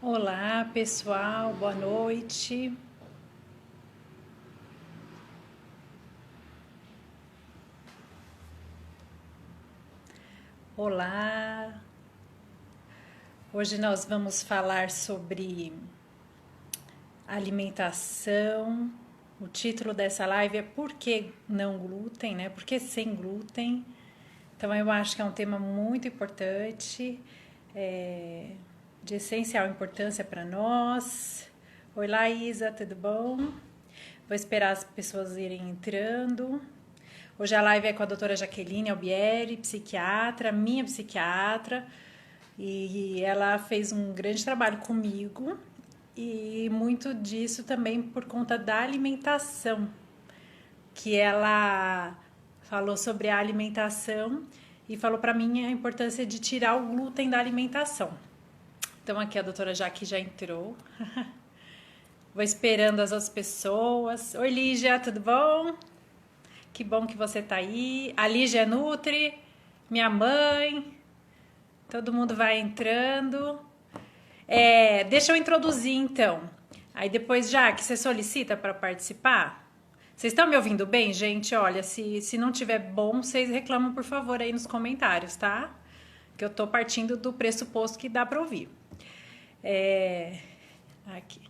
Olá, pessoal, boa noite. Olá. Hoje nós vamos falar sobre alimentação. O título dessa live é Por que não glúten, né? Por que sem glúten? Então eu acho que é um tema muito importante, de essencial importância para nós. Oi, Laísa, tudo bom? Vou esperar as pessoas irem entrando. Hoje a live é com a doutora Jaqueline Albieri, psiquiatra, minha psiquiatra, e ela fez um grande trabalho comigo e muito disso também por conta da alimentação, que ela falou sobre a alimentação e falou para mim a importância de tirar o glúten da alimentação. Então aqui a doutora Jaque já entrou. Vou esperando as outras pessoas. Oi, Lígia, tudo bom? Que bom que você tá aí. A Lígia Nutri, minha mãe, todo mundo vai entrando. Deixa eu introduzir então. Aí depois, já que você solicita para participar, vocês estão me ouvindo bem, gente? Olha, se não tiver bom, vocês reclamam, por favor, aí nos comentários, tá? Que eu tô partindo do pressuposto que dá para ouvir. Aqui.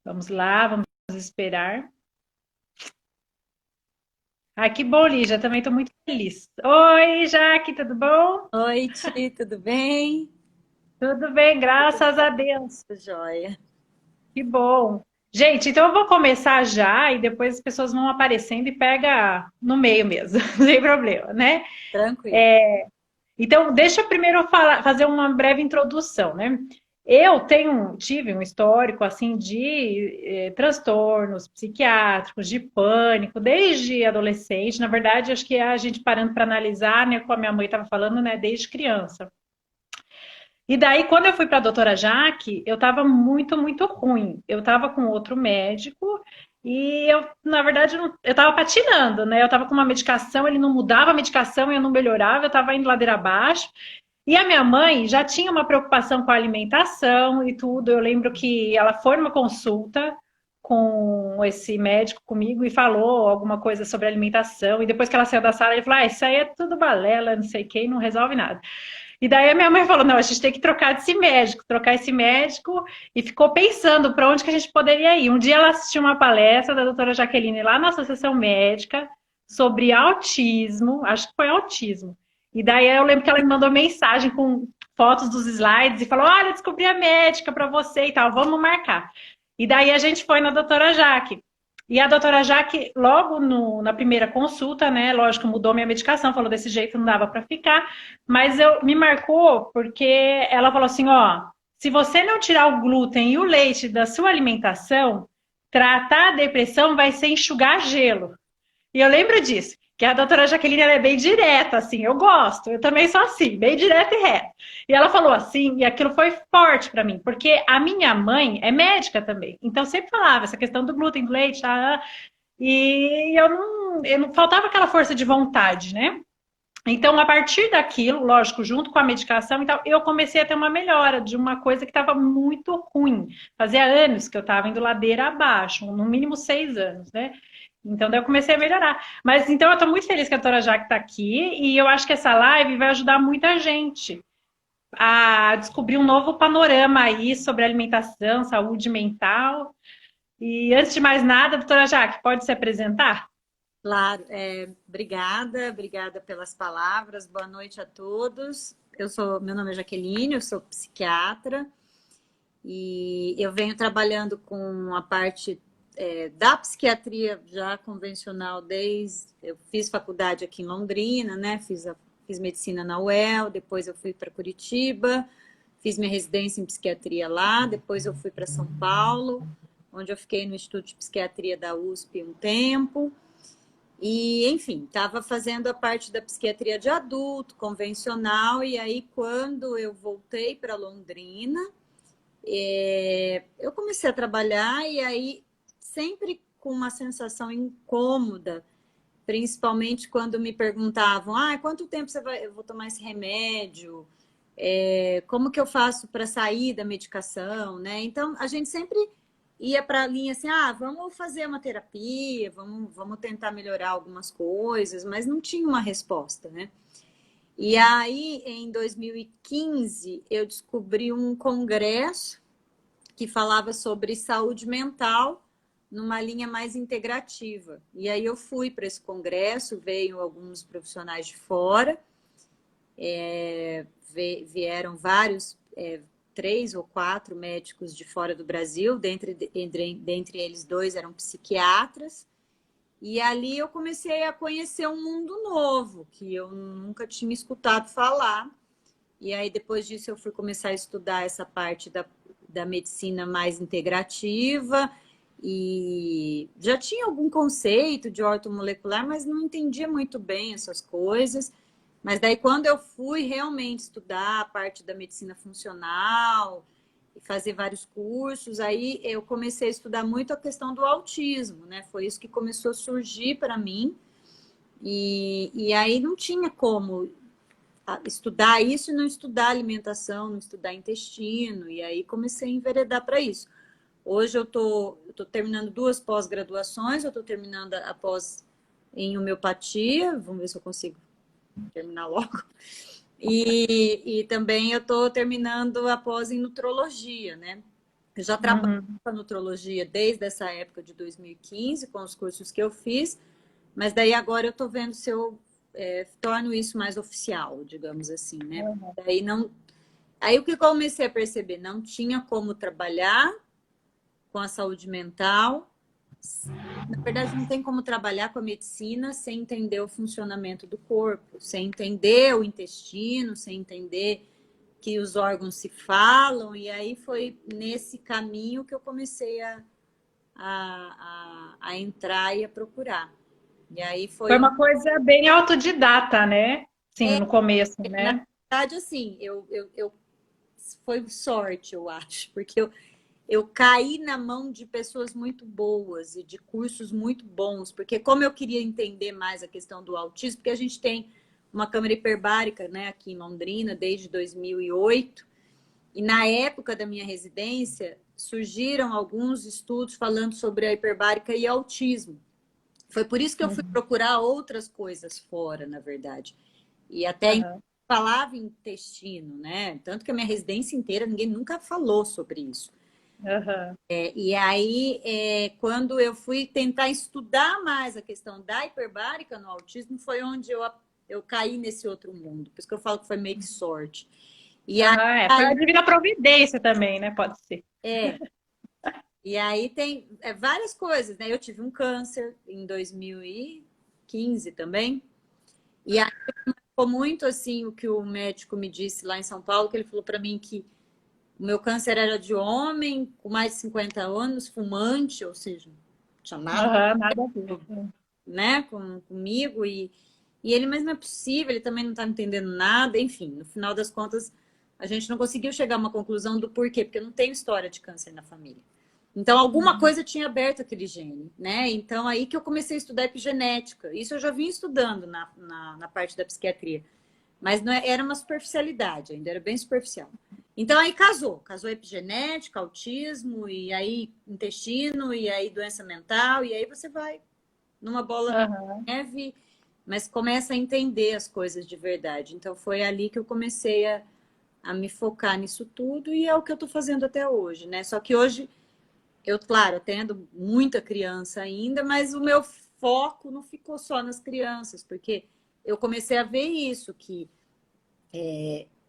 Vamos lá, vamos esperar. Ah, que bom, Lígia, também tô muito feliz. Oi, Jaque, tudo bom? Oi, Ti, tudo bem? Tudo bem, graças a Deus. Tudo jóia. Que bom. Gente, então eu vou começar já e depois as pessoas vão aparecendo e pega no meio mesmo, não tem problema, né? Tranquilo. Então, deixa eu primeiro fazer uma breve introdução, né? Tive um histórico assim de transtornos psiquiátricos, de pânico, desde adolescente. Na verdade, acho que a gente parando para analisar, né, como a minha mãe estava falando, né, desde criança. E daí, quando eu fui para a doutora Jaque, eu estava muito, muito ruim. Eu estava com outro médico e eu, na verdade, eu estava patinando, né? Eu estava com uma medicação, ele não mudava a medicação, eu não melhorava, eu estava indo ladeira abaixo. E a minha mãe já tinha uma preocupação com a alimentação e tudo. Eu lembro que ela foi numa consulta com esse médico comigo e falou alguma coisa sobre alimentação. E depois que ela saiu da sala, ele falou: Ah, isso aí é tudo balela, não sei quem, não resolve nada. E daí a minha mãe falou: não, a gente tem que trocar esse médico, e ficou pensando para onde que a gente poderia ir. Um dia ela assistiu uma palestra da doutora Jaqueline lá na Associação Médica sobre autismo, acho que foi autismo. E daí eu lembro que ela me mandou mensagem com fotos dos slides e falou: olha, descobri a médica para você e tal, vamos marcar. E daí a gente foi na doutora Jaque. E a doutora Jaque, logo na primeira consulta, né, lógico, mudou minha medicação, falou desse jeito não dava para ficar, mas me marcou porque ela falou assim, ó, se você não tirar o glúten e o leite da sua alimentação, tratar a depressão vai ser enxugar gelo. E eu lembro disso, que a doutora Jaqueline ela é bem direta, assim, eu gosto, eu também sou assim, bem direta e reta. E ela falou assim, e aquilo foi forte para mim, porque a minha mãe é médica também, então sempre falava essa questão do glúten, do leite, e eu não faltava aquela força de vontade, né? Então, a partir daquilo, lógico, junto com a medicação e tal, eu comecei a ter uma melhora de uma coisa que estava muito ruim. Fazia anos que eu estava indo ladeira abaixo, no mínimo 6 anos, né? Então, daí eu comecei a melhorar. Mas, então, eu estou muito feliz que a doutora Jaque está aqui e eu acho que essa live vai ajudar muita gente a descobrir um novo panorama aí sobre alimentação, saúde mental. E, antes de mais nada, doutora Jaque, pode se apresentar? Claro, obrigada pelas palavras. Boa noite a todos. Meu nome é Jaqueline, eu sou psiquiatra e eu venho trabalhando com a parte da psiquiatria já convencional eu fiz faculdade aqui em Londrina, né? Fiz medicina na UEL, depois eu fui para Curitiba, fiz minha residência em psiquiatria lá, depois eu fui para São Paulo, onde eu fiquei no Instituto de Psiquiatria da USP um tempo. E, enfim, estava fazendo a parte da psiquiatria de adulto, convencional, e aí quando eu voltei para Londrina, eu comecei a trabalhar e aí sempre com uma sensação incômoda, principalmente quando me perguntavam, quanto tempo eu vou tomar esse remédio? como que eu faço para sair da medicação, né? Então, a gente sempre ia para a linha assim, vamos fazer uma terapia, vamos tentar melhorar algumas coisas, mas não tinha uma resposta, né? E aí, em 2015, eu descobri um congresso que falava sobre saúde mental numa linha mais integrativa. E aí eu fui para esse congresso, veio alguns profissionais de fora, vieram vários, 3 ou 4 médicos de fora do Brasil, dentre eles 2 eram psiquiatras, e ali eu comecei a conhecer um mundo novo, que eu nunca tinha escutado falar. E aí, depois disso, eu fui começar a estudar essa parte da medicina mais integrativa, e já tinha algum conceito de ortomolecular, mas não entendia muito bem essas coisas. Mas daí, quando eu fui realmente estudar a parte da medicina funcional e fazer vários cursos, aí eu comecei a estudar muito a questão do autismo, né? Foi isso que começou a surgir para mim. E aí não tinha como estudar isso e não estudar alimentação, não estudar intestino. E aí comecei a enveredar para isso. Hoje eu tô terminando 2 pós-graduações, eu estou terminando a pós em homeopatia, vamos ver se eu consigo terminar logo. E também eu estou terminando a pós em nutrologia, né? Eu já trabalho com a nutrologia desde essa época de 2015, com os cursos que eu fiz, mas daí agora eu estou vendo se eu torno isso mais oficial, digamos assim, né? Daí não... Aí o que eu comecei a perceber? Não tinha como trabalhar com a saúde mental. Na verdade, não tem como trabalhar com a medicina sem entender o funcionamento do corpo, sem entender o intestino, sem entender que os órgãos se falam. E aí foi nesse caminho que eu comecei a entrar e a procurar. E aí Foi uma coisa bem autodidata, né? Sim, no começo, na né? verdade, assim, foi sorte, eu acho, porque eu caí na mão de pessoas muito boas e de cursos muito bons, porque como eu queria entender mais a questão do autismo, porque a gente tem uma câmara hiperbárica, né, aqui em Londrina, desde 2008, e na época da minha residência, surgiram alguns estudos falando sobre a hiperbárica e autismo. Foi por isso que eu fui procurar outras coisas fora, na verdade. E até falava em intestino, né? Tanto que a minha residência inteira, ninguém nunca falou sobre isso. E aí, quando eu fui tentar estudar mais a questão da hiperbárica no autismo, foi onde eu caí nesse outro mundo. Por isso que eu falo que foi meio que sorte. E Foi a divina providência também, né? Pode ser. E aí tem várias coisas, né? Eu tive um câncer em 2015 também. E aí ficou muito assim o que o médico me disse lá em São Paulo, que ele falou para mim que o meu câncer era de homem, com mais de 50 anos, fumante, ou seja, não tinha nada, Nada a ver. né, comigo. E ele, mas não é possível, ele também não está entendendo nada. Enfim, no final das contas, a gente não conseguiu chegar a uma conclusão do porquê, porque eu não tenho história de câncer na família. Então, alguma coisa tinha aberto aquele gene, né? Então, aí que eu comecei a estudar epigenética. Isso eu já vim estudando na parte da psiquiatria. Mas não era uma superficialidade, ainda era bem superficial. Então, aí casou epigenética, autismo, e aí intestino, e aí doença mental, e aí você vai numa bola de neve, mas começa a entender as coisas de verdade. Então, foi ali que eu comecei a me focar nisso tudo, e é o que eu estou fazendo até hoje, né? Só que hoje, eu, claro, atendo muita criança ainda, mas o meu foco não ficou só nas crianças, porque eu comecei a ver isso, que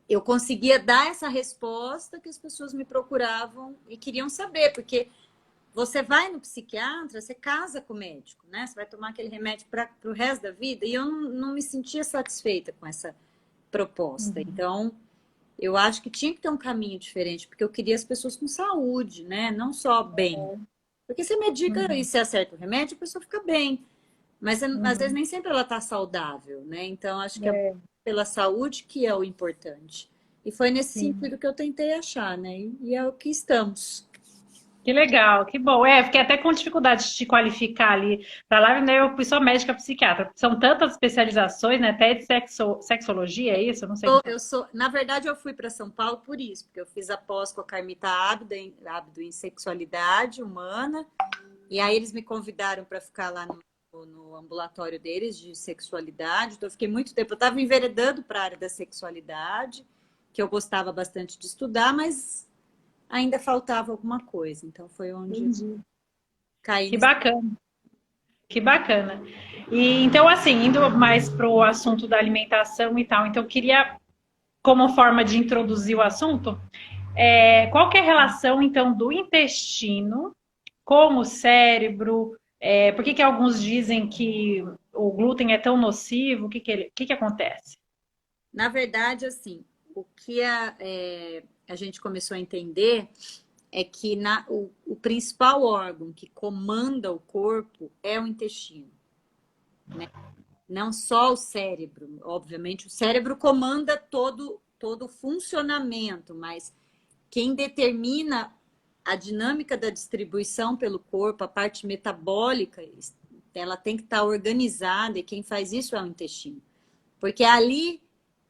eu conseguia dar essa resposta que as pessoas me procuravam e queriam saber, porque você vai no psiquiatra, você casa com o médico, né? Você vai tomar aquele remédio para o resto da vida, e eu não me sentia satisfeita com essa proposta. Então, eu acho que tinha que ter um caminho diferente, porque eu queria as pessoas com saúde, né? Não só bem. Porque você medica e você acerta o remédio, a pessoa fica bem. Mas às vezes nem sempre ela está saudável, né? Então, acho que é pela saúde que é o importante. E foi nesse sentido que eu tentei achar, né? E é o que estamos. Que legal, que bom. É, fiquei até com dificuldade de te qualificar ali para lá, né? Eu fui só médica psiquiatra. São tantas especializações, né? Até de sexologia, é isso? Eu não sei como fala. Na verdade, eu fui para São Paulo por isso, porque eu fiz a pós com a Carmita Ábido em sexualidade humana, e aí eles me convidaram para ficar lá no ambulatório deles de sexualidade. Então, eu fiquei muito tempo. Eu estava enveredando para a área da sexualidade, que eu gostava bastante de estudar, mas ainda faltava alguma coisa. Então, foi onde Entendi. caí Que nesse. bacana, que bacana. E então, assim, indo mais para o assunto da alimentação e tal, então eu queria, como forma de introduzir o assunto, qual que é a relação, então, do intestino com o cérebro? Por que que alguns dizem que o glúten é tão nocivo? O que que acontece? Na verdade, assim, o que a gente começou a entender é que o principal órgão que comanda o corpo é o intestino, né? Não só o cérebro. Obviamente, o cérebro comanda todo o funcionamento, mas quem determina a dinâmica da distribuição pelo corpo, a parte metabólica, ela tem que estar organizada, e quem faz isso é o intestino. Porque ali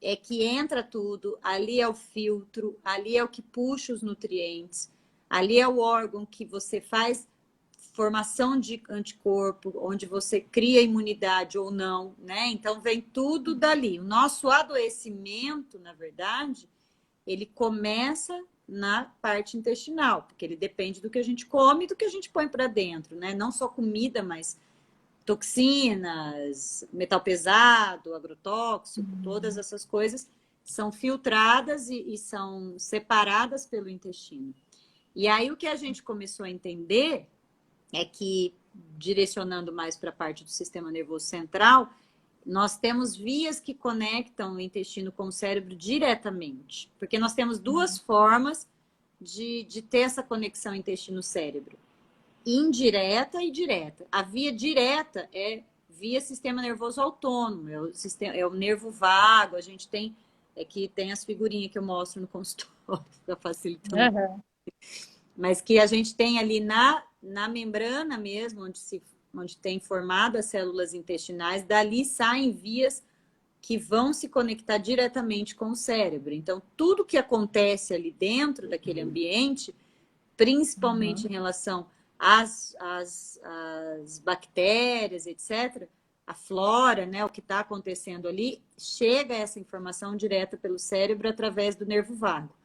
é que entra tudo, ali é o filtro, ali é o que puxa os nutrientes, ali é o órgão que você faz formação de anticorpo, onde você cria imunidade ou não, né? Então vem tudo dali. O nosso adoecimento, na verdade, ele começa na parte intestinal, porque ele depende do que a gente come e do que a gente põe para dentro, né? Não só comida, mas toxinas, metal pesado, agrotóxico, todas essas coisas são filtradas e são separadas pelo intestino. E aí o que a gente começou a entender é que, direcionando mais para a parte do sistema nervoso central, nós temos vias que conectam o intestino com o cérebro diretamente. Porque nós temos duas formas de ter essa conexão intestino-cérebro: indireta e direta. A via direta é via sistema nervoso autônomo, é o nervo vago. A gente tem, que tem as figurinhas que eu mostro no consultório, para facilitar. Uhum. Mas que a gente tem ali na membrana mesmo, onde tem formado as células intestinais, dali saem vias que vão se conectar diretamente com o cérebro. Então, tudo que acontece ali dentro daquele ambiente, principalmente em relação às bactérias, etc., a flora, né, o que está acontecendo ali, chega essa informação direta pelo cérebro através do nervo vago.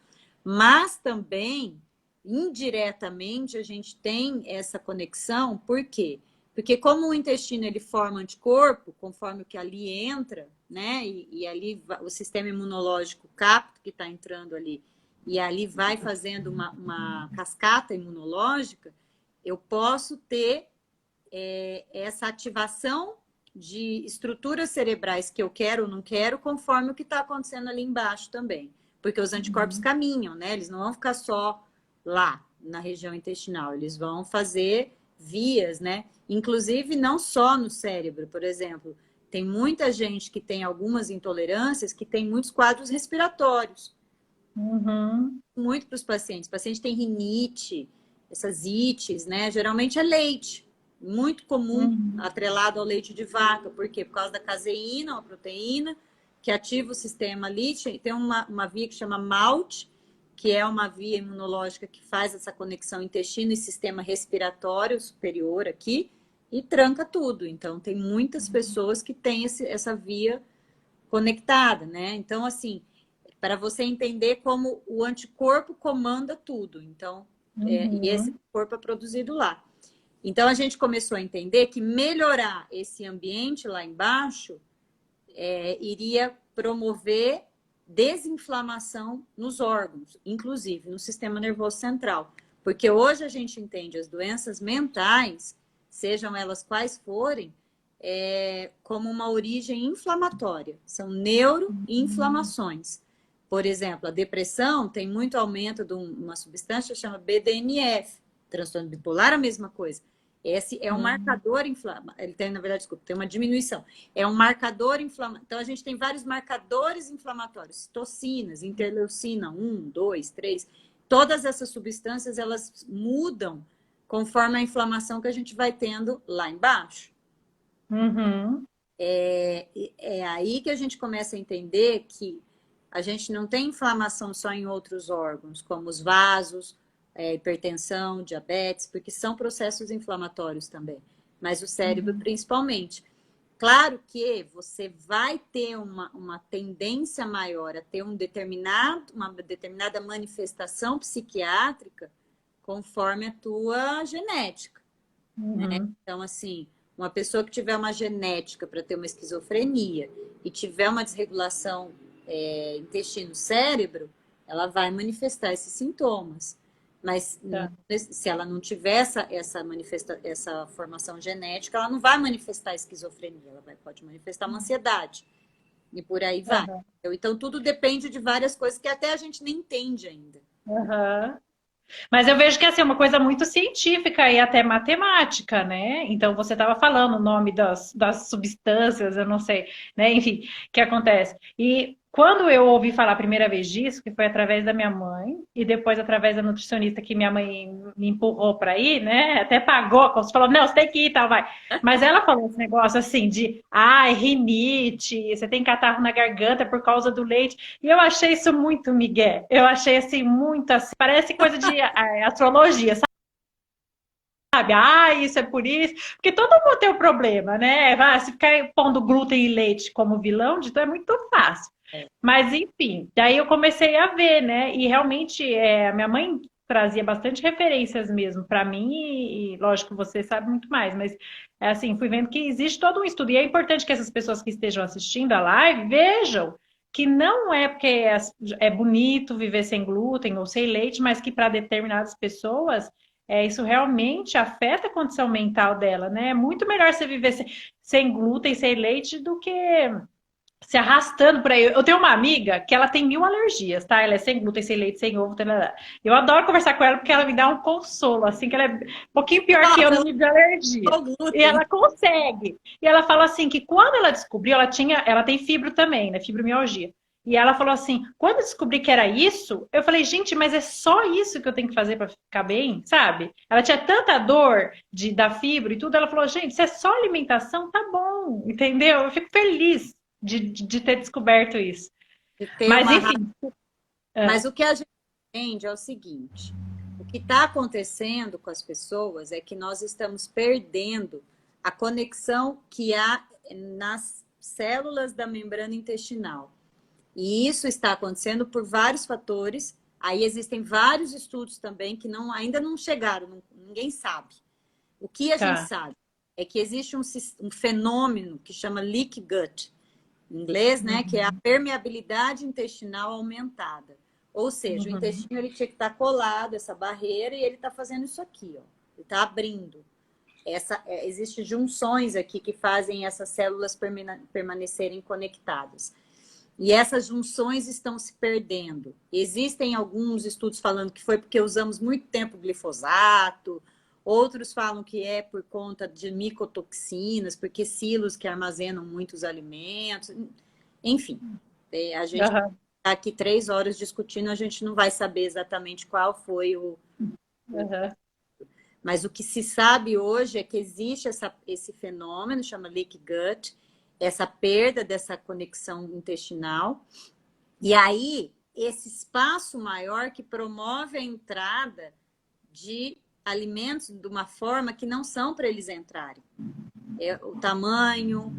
Mas também, indiretamente, a gente tem essa conexão. Por quê? Porque como o intestino ele forma anticorpo, conforme o que ali entra, né? E ali o sistema imunológico capta o que está entrando ali, e ali vai fazendo uma cascata imunológica, eu posso ter essa ativação de estruturas cerebrais que eu quero ou não quero, conforme o que está acontecendo ali embaixo também. Porque os anticorpos caminham, né? Eles não vão ficar só lá, na região intestinal. Eles vão fazer vias, né? Inclusive, não só no cérebro, por exemplo. Tem muita gente que tem algumas intolerâncias, que tem muitos quadros respiratórios. Uhum. Muito para os pacientes. O paciente tem rinite, essas ites, né? Geralmente é leite. Muito comum, atrelado ao leite de vaca. Por quê? Por causa da caseína, uma proteína, que ativa o sistema ali. Tem uma via que chama MALT, que é uma via imunológica que faz essa conexão intestino e sistema respiratório superior aqui, e tranca tudo. Então, tem muitas pessoas que têm essa via conectada, né? Então, assim, para você entender como o anticorpo comanda tudo. Então, e esse corpo é produzido lá. Então, a gente começou a entender que melhorar esse ambiente lá embaixo iria promover desinflamação nos órgãos, inclusive no sistema nervoso central. Porque hoje a gente entende as doenças mentais, sejam elas quais forem, como uma origem inflamatória. São neuroinflamações. Por exemplo, a depressão tem muito aumento de uma substância que chama BDNF. Transtorno bipolar, a mesma coisa. Esse é um marcador inflamatório. Ele tem, na verdade, desculpa, tem uma diminuição. É um marcador inflamatório. Então, a gente tem vários marcadores inflamatórios. Citocinas, interleucina 1, 2, 3. todas essas substâncias, elas mudam conforme a inflamação que a gente vai tendo lá embaixo. Uhum. É aí que a gente começa a entender que a gente não tem inflamação só em outros órgãos, como os vasos, hipertensão, diabetes, porque são processos inflamatórios também, mas o cérebro principalmente. Claro que você vai ter uma tendência maior a ter uma determinada manifestação psiquiátrica conforme a tua genética, né? Então, assim, uma pessoa que tiver uma genética para ter uma esquizofrenia e tiver uma desregulação intestino-cérebro, ela vai manifestar esses sintomas. Mas se ela não tiver essa formação genética, ela não vai manifestar esquizofrenia, ela pode manifestar uma ansiedade. E por aí vai. Então, tudo depende de várias coisas que até a gente nem entende ainda. Mas eu vejo que assim, é uma coisa muito científica e até matemática, né? Então você estava falando o nome das substâncias, eu não sei, né? Enfim, que acontece. E quando eu ouvi falar a primeira vez disso, que foi através da minha mãe, e depois através da nutricionista que minha mãe me empurrou para ir, né? Até pagou, você falou, não, você tem que ir e tal, vai. Mas ela falou esse negócio assim de, rinite, você tem catarro na garganta por causa do leite. E eu achei isso muito migué. Eu achei assim, muito assim, parece coisa de astrologia, sabe? Isso é por isso. Porque todo mundo tem um problema, né? Se ficar pondo glúten e leite como vilão, então é muito fácil. Mas, enfim, daí eu comecei a ver, né? E realmente, a minha mãe trazia bastante referências mesmo para mim, e lógico, você sabe muito mais, mas assim, fui vendo que existe todo um estudo, e é importante que essas pessoas que estejam assistindo a live vejam que não é porque é bonito viver sem glúten ou sem leite, mas que para determinadas pessoas isso realmente afeta a condição mental dela, né? É muito melhor você viver sem glúten, sem leite, do que se arrastando por aí. Eu tenho uma amiga que ela tem 1000 alergias, tá? Ela é sem glúten, sem leite, sem ovo. Eu adoro conversar com ela porque ela me dá um consolo, assim, que ela é um pouquinho pior que eu no nível de alergia. E ela consegue. E ela fala assim que quando ela descobriu, ela tem fibro também, né? Fibromialgia. E ela falou assim, quando eu descobri que era isso, eu falei, gente, mas é só isso que eu tenho que fazer para ficar bem, sabe? Ela tinha tanta dor da fibra e tudo, ela falou, gente, se é só alimentação, tá bom, entendeu? Eu fico feliz de ter descoberto isso. Mas, enfim. Mas o que a gente entende é o seguinte: o que está acontecendo com as pessoas é que nós estamos perdendo a conexão que há nas células da membrana intestinal. E isso está acontecendo por vários fatores. Aí existem vários estudos também que ainda não chegaram, ninguém sabe. O que a gente sabe é que existe um fenômeno que chama leaky gut, em inglês, né, que é a permeabilidade intestinal aumentada. Ou seja, o intestino ele tinha que estar colado, essa barreira, e ele está fazendo isso aqui, ó. Ele está abrindo. Existem junções aqui que fazem essas células permanecerem conectadas. E essas junções estão se perdendo. Existem alguns estudos falando que foi porque usamos muito tempo glifosato, outros falam que é por conta de micotoxinas, porque silos que armazenam muitos alimentos. Enfim, a gente está aqui 3 horas discutindo, a gente não vai saber exatamente qual foi Mas o que se sabe hoje é que existe esse fenômeno, chama leaky gut, essa perda dessa conexão intestinal. E aí, esse espaço maior que promove a entrada de alimentos de uma forma que não são para eles entrarem. O tamanho,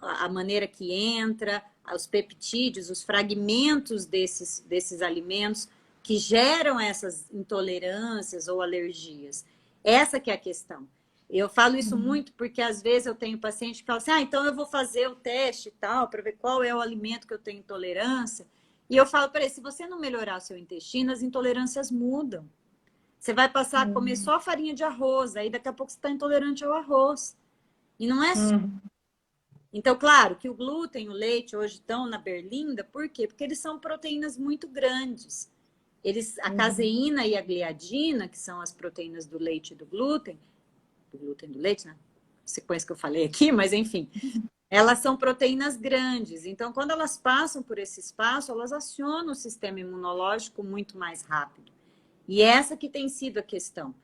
a maneira que entra, os peptídeos, os fragmentos desses alimentos que geram essas intolerâncias ou alergias. Essa que é a questão. Eu falo isso muito porque às vezes eu tenho paciente que fala assim, então eu vou fazer o teste e tal, para ver qual é o alimento que eu tenho intolerância. E eu falo para ele, se você não melhorar o seu intestino, as intolerâncias mudam. Você vai passar a comer só farinha de arroz, aí daqui a pouco você está intolerante ao arroz. E não é só. Então, claro que o glúten e o leite hoje estão na berlinda, por quê? Porque eles são proteínas muito grandes. A caseína e a gliadina, que são as proteínas do leite e do glúten e do leite, né? Sequência que eu falei aqui, mas enfim, elas são proteínas grandes. Então, quando elas passam por esse espaço, elas acionam o sistema imunológico muito mais rápido. E essa que tem sido a questão.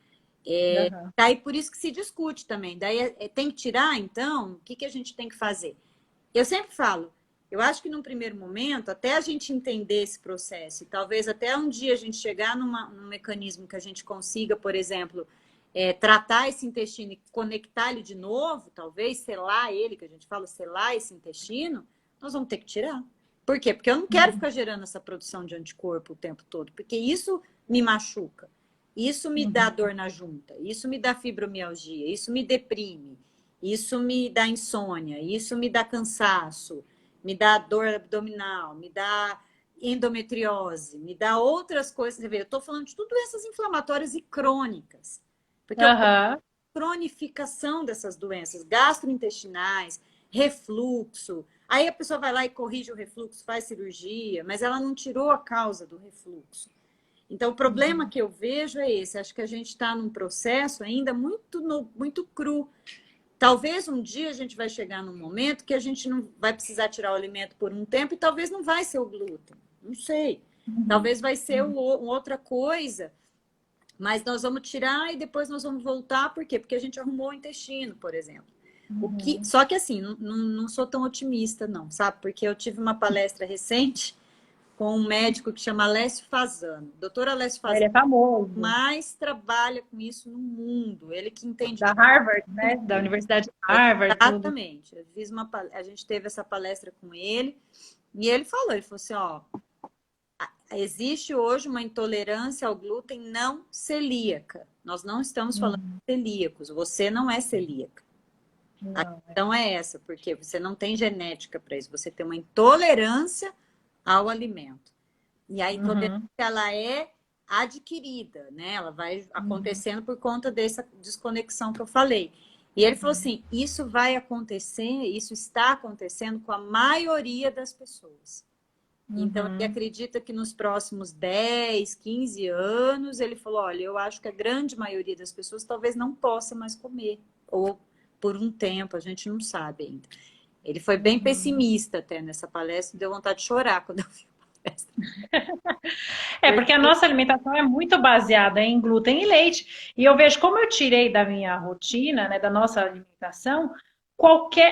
Uhum. Daí por isso que se discute também. Daí tem que tirar, então, o que a gente tem que fazer? Eu sempre falo, eu acho que num primeiro momento, até a gente entender esse processo, e talvez até um dia a gente chegar num mecanismo que a gente consiga, por exemplo, tratar esse intestino e conectar ele de novo, talvez selar ele, que a gente fala selar esse intestino, nós vamos ter que tirar. Por quê? Porque eu não quero ficar gerando essa produção de anticorpo o tempo todo, porque isso me machuca, isso me dá dor na junta, isso me dá fibromialgia, isso me deprime, isso me dá insônia, isso me dá cansaço, me dá dor abdominal, me dá endometriose, me dá outras coisas. Eu estou falando de tudo doenças inflamatórias e crônicas. Porque a Uhum. cronificação dessas doenças gastrointestinais, refluxo. Aí a pessoa vai lá e corrige o refluxo, faz cirurgia, mas ela não tirou a causa do refluxo. Então, o problema que eu vejo é esse. Acho que a gente está num processo ainda muito cru. Talvez um dia a gente vai chegar num momento que a gente não vai precisar tirar o alimento por um tempo e talvez não vai ser o glúten. Não sei. Talvez vai ser outra coisa. Mas nós vamos tirar e depois nós vamos voltar. Por quê? Porque a gente arrumou o intestino, por exemplo. Só que assim, não sou tão otimista, não, sabe? Porque eu tive uma palestra recente com um médico que chama Alessio Fasano. Doutor Alessio Ele Fasano é famoso. mais trabalha com isso no mundo. Ele que entende Da Harvard, né? Da Universidade de Harvard, tudo. exatamente. A gente teve essa palestra com ele e ele falou assim, ó, existe hoje uma intolerância ao glúten não celíaca. Nós não estamos falando de celíacos. Você não é celíaca. A questão é essa, porque você não tem genética para isso. Você tem uma intolerância ao alimento. E a intolerância, ela é adquirida, né? Ela vai acontecendo por conta dessa desconexão que eu falei. E ele falou assim, isso vai acontecer, isso está acontecendo com a maioria das pessoas. Então, ele acredita que nos próximos 10, 15 anos, ele falou, olha, eu acho que a grande maioria das pessoas talvez não possa mais comer, ou por um tempo, a gente não sabe ainda. Ele foi bem pessimista até nessa palestra, deu vontade de chorar quando eu vi a palestra. Porque a nossa alimentação é muito baseada em glúten e leite. E eu vejo como eu tirei da minha rotina, né, da nossa alimentação,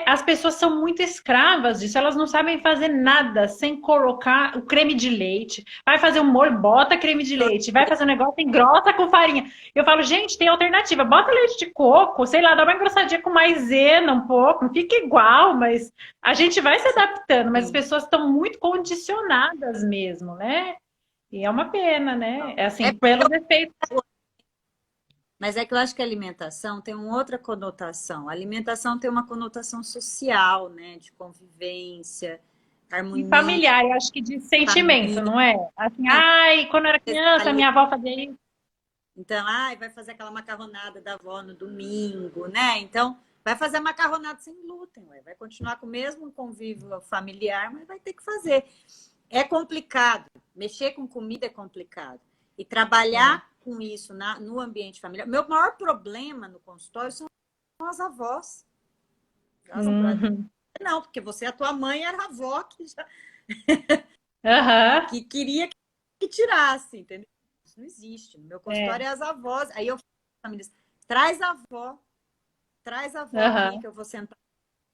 as pessoas são muito escravas disso, elas não sabem fazer nada sem colocar o creme de leite. Vai fazer um molho, bota creme de leite. Vai fazer um negócio, engrossa com farinha. Eu falo, gente, tem alternativa. Bota leite de coco, sei lá, dá uma engrossadinha com maisena um pouco, não fica igual, mas a gente vai se adaptando, mas as pessoas estão muito condicionadas mesmo, né? E é uma pena, né? É assim, pelo defeito. Mas é que eu acho que a alimentação tem uma outra conotação. A alimentação tem uma conotação social, né? De convivência, E harmonia. familiar, eu acho que de sentimento, não é? Assim, ai, quando eu era criança, minha avó fazia isso. Então, vai fazer aquela macarronada da avó no domingo, né? Então, vai fazer macarronada sem glúten, ué. Vai continuar com o mesmo convívio familiar, mas vai ter que fazer. É complicado. Mexer com comida é complicado. E trabalhar com isso no ambiente familiar. Meu maior problema no consultório são as avós. Não, porque a tua mãe era avó que já que queria que tirasse, entendeu? Isso não existe. No meu consultório é as avós. Aí eu falo para famílias, traz a avó aqui que eu vou sentar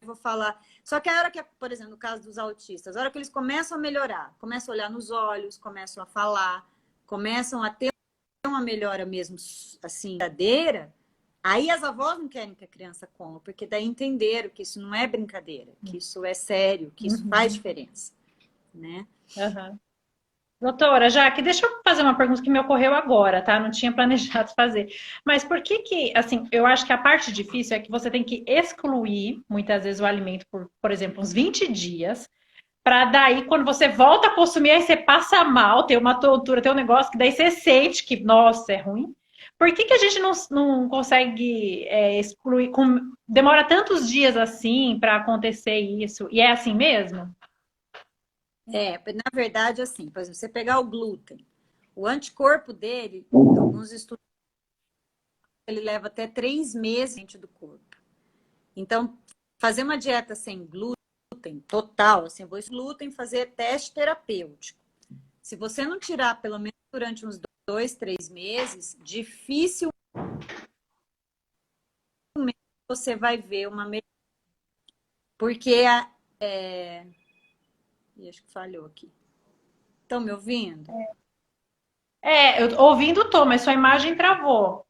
e vou falar. Só que a hora que, por exemplo, no caso dos autistas, a hora que eles começam a melhorar, começam a olhar nos olhos, começam a falar, começam a ter uma melhora mesmo, assim, verdadeira, aí as avós não querem que a criança coma, porque daí entenderam que isso não é brincadeira, que isso é sério, que isso faz diferença, né? Doutora Jaque, deixa eu fazer uma pergunta que me ocorreu agora, tá? Não tinha planejado fazer. Mas por que, assim, eu acho que a parte difícil é que você tem que excluir, muitas vezes, o alimento por exemplo, uns 20 dias, para daí, quando você volta a consumir, aí você passa mal, tem uma tontura, tem um negócio que daí você sente que, nossa, é ruim. Por que a gente não consegue excluir? Demora tantos dias assim para acontecer isso? E é assim mesmo? Na verdade, assim, por exemplo, você pegar o glúten, o anticorpo dele, alguns estudos, ele leva até 3 meses dentro do corpo. Então, fazer uma dieta sem glúten, total, assim, eu vou glúten fazer teste terapêutico. Se você não tirar pelo menos durante uns 2, 3 meses, dificilmente você vai ver uma melhora. Porque acho que falhou aqui. Estão me ouvindo? Eu ouvindo tô, mas sua imagem travou.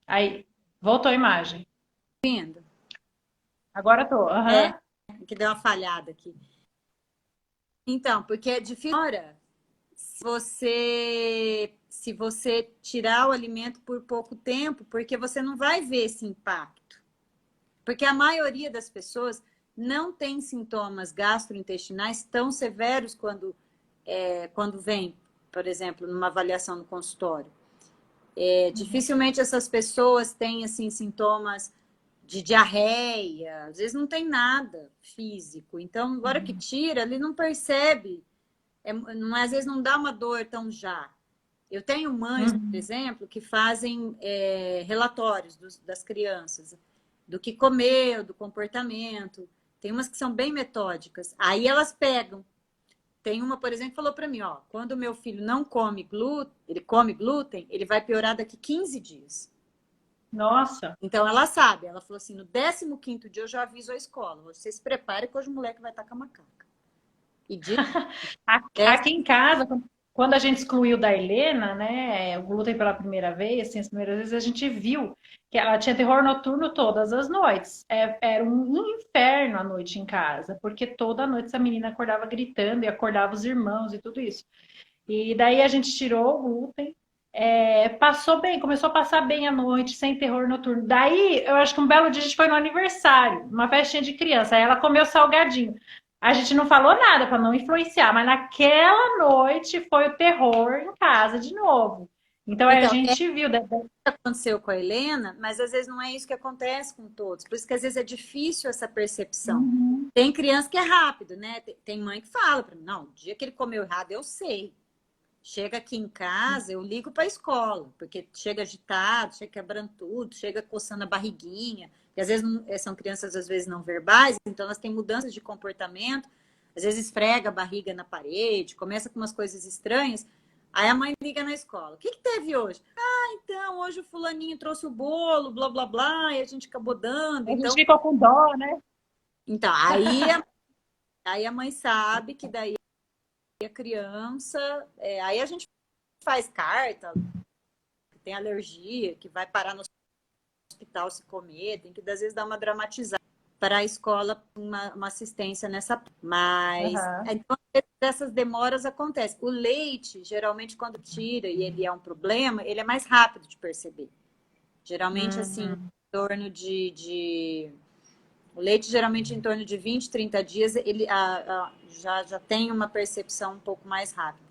Aí, voltou a imagem. Ouvindo? Agora tô. É, Aham. que deu uma falhada aqui. Então, porque é difícil. Ora, se você tirar o alimento por pouco tempo, porque você não vai ver esse impacto. Porque a maioria das pessoas não tem sintomas gastrointestinais tão severos quando vem, por exemplo, numa avaliação no consultório. Dificilmente essas pessoas têm assim sintomas de diarreia, às vezes não tem nada físico. Então, agora que tira, ele não percebe, às vezes não dá uma dor tão já. Eu tenho mães, por exemplo, que fazem relatórios das crianças, do que comeu, do comportamento. Tem umas que são bem metódicas. Aí elas pegam. Tem uma, por exemplo, que falou para mim, ó, quando o meu filho não come glúten, ele come glúten, ele vai piorar daqui 15 dias. Nossa. Então ela sabe, ela falou assim, no 15º dia eu já aviso a escola, você se prepare que hoje o moleque vai estar com a macaca. E de Aqui em casa, quando a gente excluiu da Helena, né, o glúten pela primeira vez, assim, as primeiras vezes, a gente viu que ela tinha terror noturno todas as noites. Era um inferno à noite em casa, porque toda noite essa menina acordava gritando e acordava os irmãos e tudo isso. E daí a gente tirou o glúten, passou bem, começou a passar bem a noite, sem terror noturno. Daí, eu acho que um belo dia a gente foi no aniversário, uma festinha de criança, aí ela comeu salgadinho. A gente não falou nada para não influenciar, mas naquela noite foi o terror em casa de novo. Então aí a Então, gente viu. aconteceu com a Helena, mas às vezes não é isso que acontece com todos. Por isso que às vezes é difícil essa percepção. Tem criança que é rápido, né? Tem mãe que fala para mim, não, o dia que ele comeu errado, eu sei. Chega aqui em casa, eu ligo para a escola, porque chega agitado, chega quebrando tudo, chega coçando a barriguinha. E às vezes são crianças às vezes não verbais, então elas têm mudanças de comportamento. Às vezes esfrega a barriga na parede, começa com umas coisas estranhas. Aí a mãe liga na escola. O que teve hoje? Ah, então, hoje o fulaninho trouxe o bolo, blá, blá, blá, e a gente acabou dando. A gente Então, ficou com dó, né? aí a mãe sabe que daí a criança... aí a gente faz carta, tem alergia, que vai parar no hospital se comer, tem que às vezes dar uma dramatizada para a escola uma assistência nessa. Mas Uhum. então, essas demoras acontecem. O leite, geralmente, quando tira e ele é um problema, ele é mais rápido de perceber. Geralmente, assim, em torno o leite, geralmente, em torno de 20, 30 dias, ele já tem uma percepção um pouco mais rápida.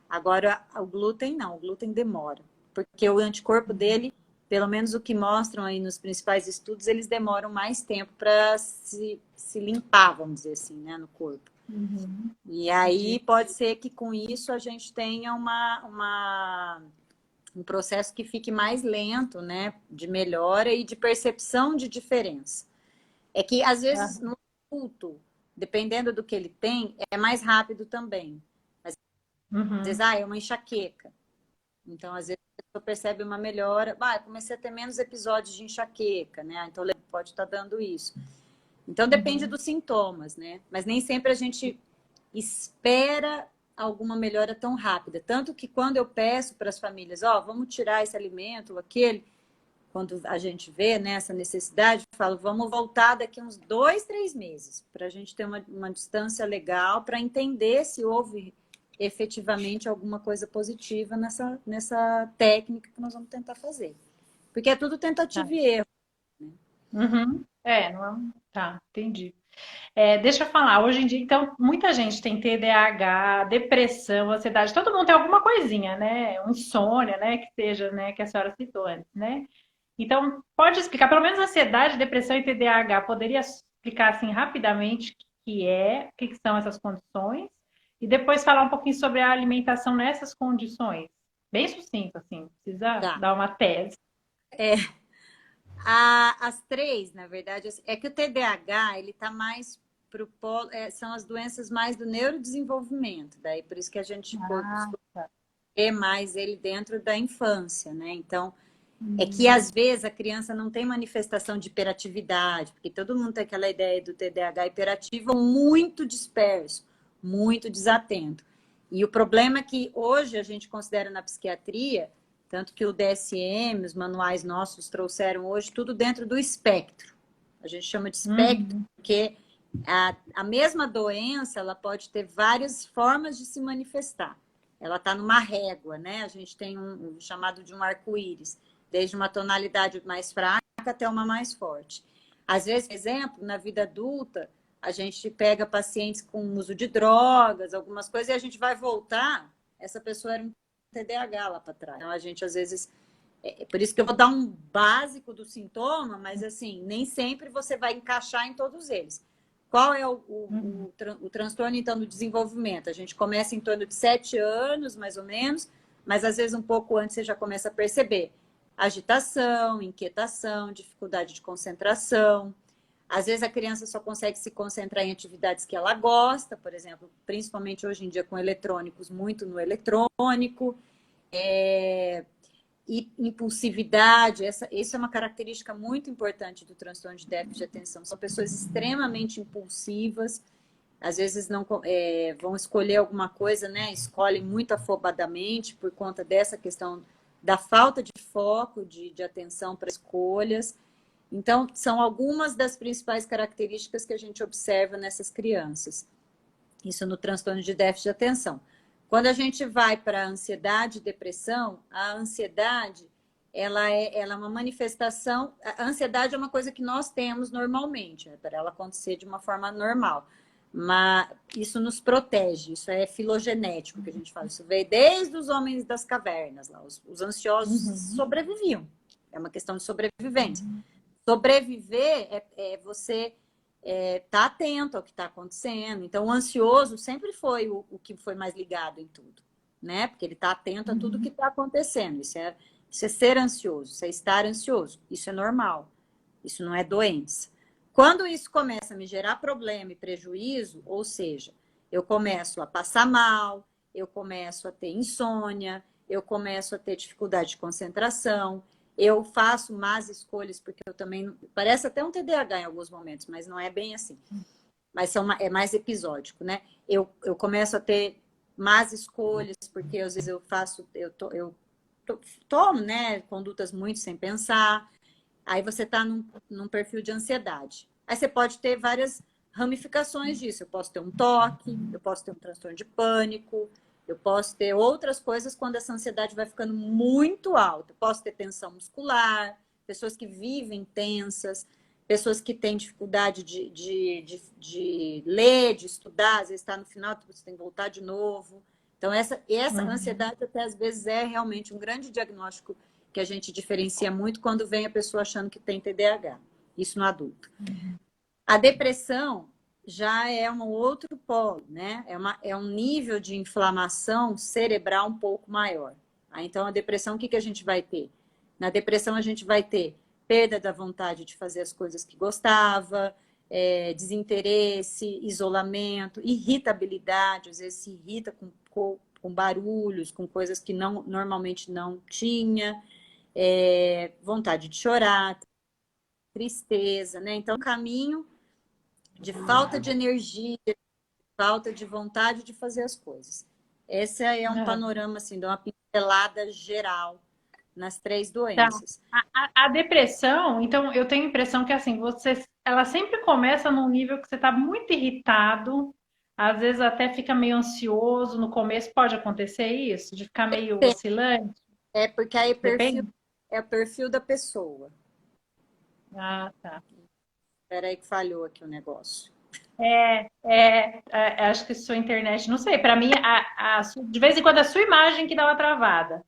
Agora, o glúten não, o glúten demora. Porque o anticorpo dele, pelo menos o que mostram aí nos principais estudos, eles demoram mais tempo para se limpar, vamos dizer assim, né, no corpo. E aí pode ser que com isso a gente tenha um processo que fique mais lento, né, de melhora e de percepção de diferença. É que às vezes no adulto, dependendo do que ele tem, é mais rápido também. Às vezes, é uma enxaqueca. Então, às vezes, a pessoa percebe uma melhora. Eu comecei a ter menos episódios de enxaqueca, né? Então, pode estar dando isso. Então, depende dos sintomas, né? Mas nem sempre a gente espera alguma melhora tão rápida. Tanto que quando eu peço para as famílias, vamos tirar esse alimento ou aquele, quando a gente vê, né, essa necessidade, eu falo, vamos voltar daqui uns 2, 3 meses, para a gente ter uma distância legal, para entender se houve efetivamente alguma coisa positiva nessa técnica que nós vamos tentar fazer. Porque é tudo tentativa e erro. Não, tá, entendi. Deixa eu falar, hoje em dia, então, muita gente tem TDAH, depressão, ansiedade, todo mundo tem alguma coisinha, né? Insônia, né? Que seja, né? Que a senhora citou antes, né? Então, pode explicar, pelo menos ansiedade, depressão e TDAH, poderia explicar assim rapidamente o que são essas condições, e depois falar um pouquinho sobre a alimentação nessas condições. Bem sucinto, assim, precisa Tá. dar uma tese. As três, na verdade, é que o TDAH, ele tá mais pro polo, são as doenças mais do neurodesenvolvimento. Daí por isso que a gente vê mais ele dentro da infância, né? Então, é que às vezes a criança não tem manifestação de hiperatividade, porque todo mundo tem aquela ideia do TDAH hiperativo muito disperso, muito desatento. E o problema é que hoje a gente considera na psiquiatria, tanto que o DSM, os manuais nossos trouxeram hoje tudo dentro do espectro. A gente chama de espectro, porque a mesma doença ela pode ter várias formas de se manifestar. Ela está numa régua, né? A gente tem um chamado de um arco-íris, desde uma tonalidade mais fraca até uma mais forte. Às vezes, por exemplo, na vida adulta, a gente pega pacientes com uso de drogas, algumas coisas, e a gente vai voltar, essa pessoa era um TDAH lá para trás. Então, a gente, às vezes... por isso que eu vou dar um básico do sintoma, mas, assim, nem sempre você vai encaixar em todos eles. Qual é o transtorno, então, do desenvolvimento? A gente começa em torno de 7 anos, mais ou menos, mas, às vezes, um pouco antes você já começa a perceber agitação, inquietação, dificuldade de concentração. Às vezes a criança só consegue se concentrar em atividades que ela gosta, por exemplo, principalmente hoje em dia com eletrônicos, muito no eletrônico. E impulsividade, isso é uma característica muito importante do transtorno de déficit de atenção. São pessoas extremamente impulsivas, às vezes não vão escolher alguma coisa, né? Escolhem muito afobadamente por conta dessa questão da falta de foco, de atenção para escolhas. Então, são algumas das principais características que a gente observa nessas crianças. Isso no transtorno de déficit de atenção. Quando a gente vai para a ansiedade e depressão, a ansiedade, ela é uma manifestação... A ansiedade é uma coisa que nós temos normalmente, né, para ela acontecer de uma forma normal. Mas isso nos protege, isso é filogenético que a gente fala. Isso veio desde os homens das cavernas, lá. Os ansiosos sobreviviam. É uma questão de sobrevivência. Sobreviver é você estar atento ao que está acontecendo. Então, o ansioso sempre foi o que foi mais ligado em tudo, né? Porque ele está atento a tudo que está acontecendo. Isso é ser ansioso, isso é estar ansioso. Isso é normal. Isso não é doença. Quando isso começa a me gerar problema e prejuízo, ou seja, eu começo a passar mal, eu começo a ter insônia, eu começo a ter dificuldade de concentração, eu faço más escolhas, porque eu também... Parece até um TDAH em alguns momentos, mas não é bem assim. Mas é mais episódico, né? Eu começo a ter más escolhas, porque às vezes eu tomo, né, condutas muito sem pensar. Aí você está num perfil de ansiedade. Aí você pode ter várias ramificações disso. Eu posso ter um toque, eu posso ter um transtorno de pânico, eu posso ter outras coisas quando essa ansiedade vai ficando muito alta. Eu posso ter tensão muscular, pessoas que vivem tensas, pessoas que têm dificuldade de ler, de estudar, às vezes está no final, você tem que voltar de novo. Então, essa ansiedade até às vezes é realmente um grande diagnóstico que a gente diferencia muito quando vem a pessoa achando que tem TDAH. Isso no adulto. A depressão já é um outro polo, né? É um nível de inflamação cerebral um pouco maior. Então, a depressão, o que a gente vai ter? Na depressão, a gente vai ter perda da vontade de fazer as coisas que gostava, desinteresse, isolamento, irritabilidade, às vezes se irrita com barulhos, com coisas que normalmente não tinha, vontade de chorar, tristeza, né? Então, caminho de falta de energia, falta de vontade de fazer as coisas. Esse é um panorama, assim, de uma pincelada geral nas 3 doenças. Tá. A depressão, então, eu tenho a impressão que, assim, ela sempre começa num nível que você está muito irritado, às vezes até fica meio ansioso no começo. Pode acontecer isso? De ficar meio oscilante? Porque aí Depende? é o perfil da pessoa. Ah, tá. Espera aí que falhou aqui o negócio. Acho que sua internet, não sei, para mim, de vez em quando é a sua imagem que dá uma travada.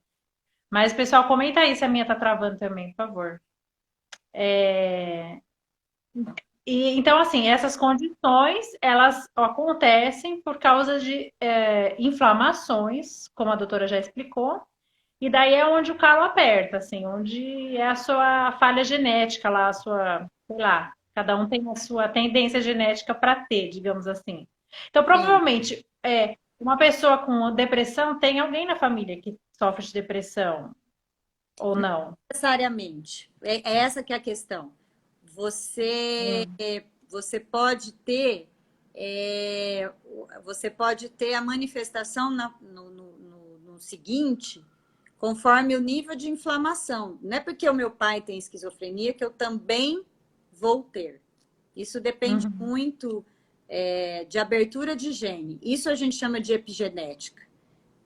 Mas, pessoal, comenta aí se a minha tá travando também, por favor. Então, assim, essas condições, elas acontecem por causa de inflamações, como a doutora já explicou, e daí é onde o calo aperta, assim, onde é a sua falha genética lá, a sua, sei lá, Cada um tem a sua tendência genética para ter, digamos assim. Então, Sim, provavelmente, uma pessoa com depressão tem alguém na família que sofre de depressão, ou não? necessariamente. É essa que é a questão. Você, Hum. você pode ter, é, você pode ter a manifestação no seguinte, conforme o nível de inflamação. Não é porque o meu pai tem esquizofrenia que eu também vou ter. Isso depende Uhum. muito, de abertura de gene. Isso a gente chama de epigenética.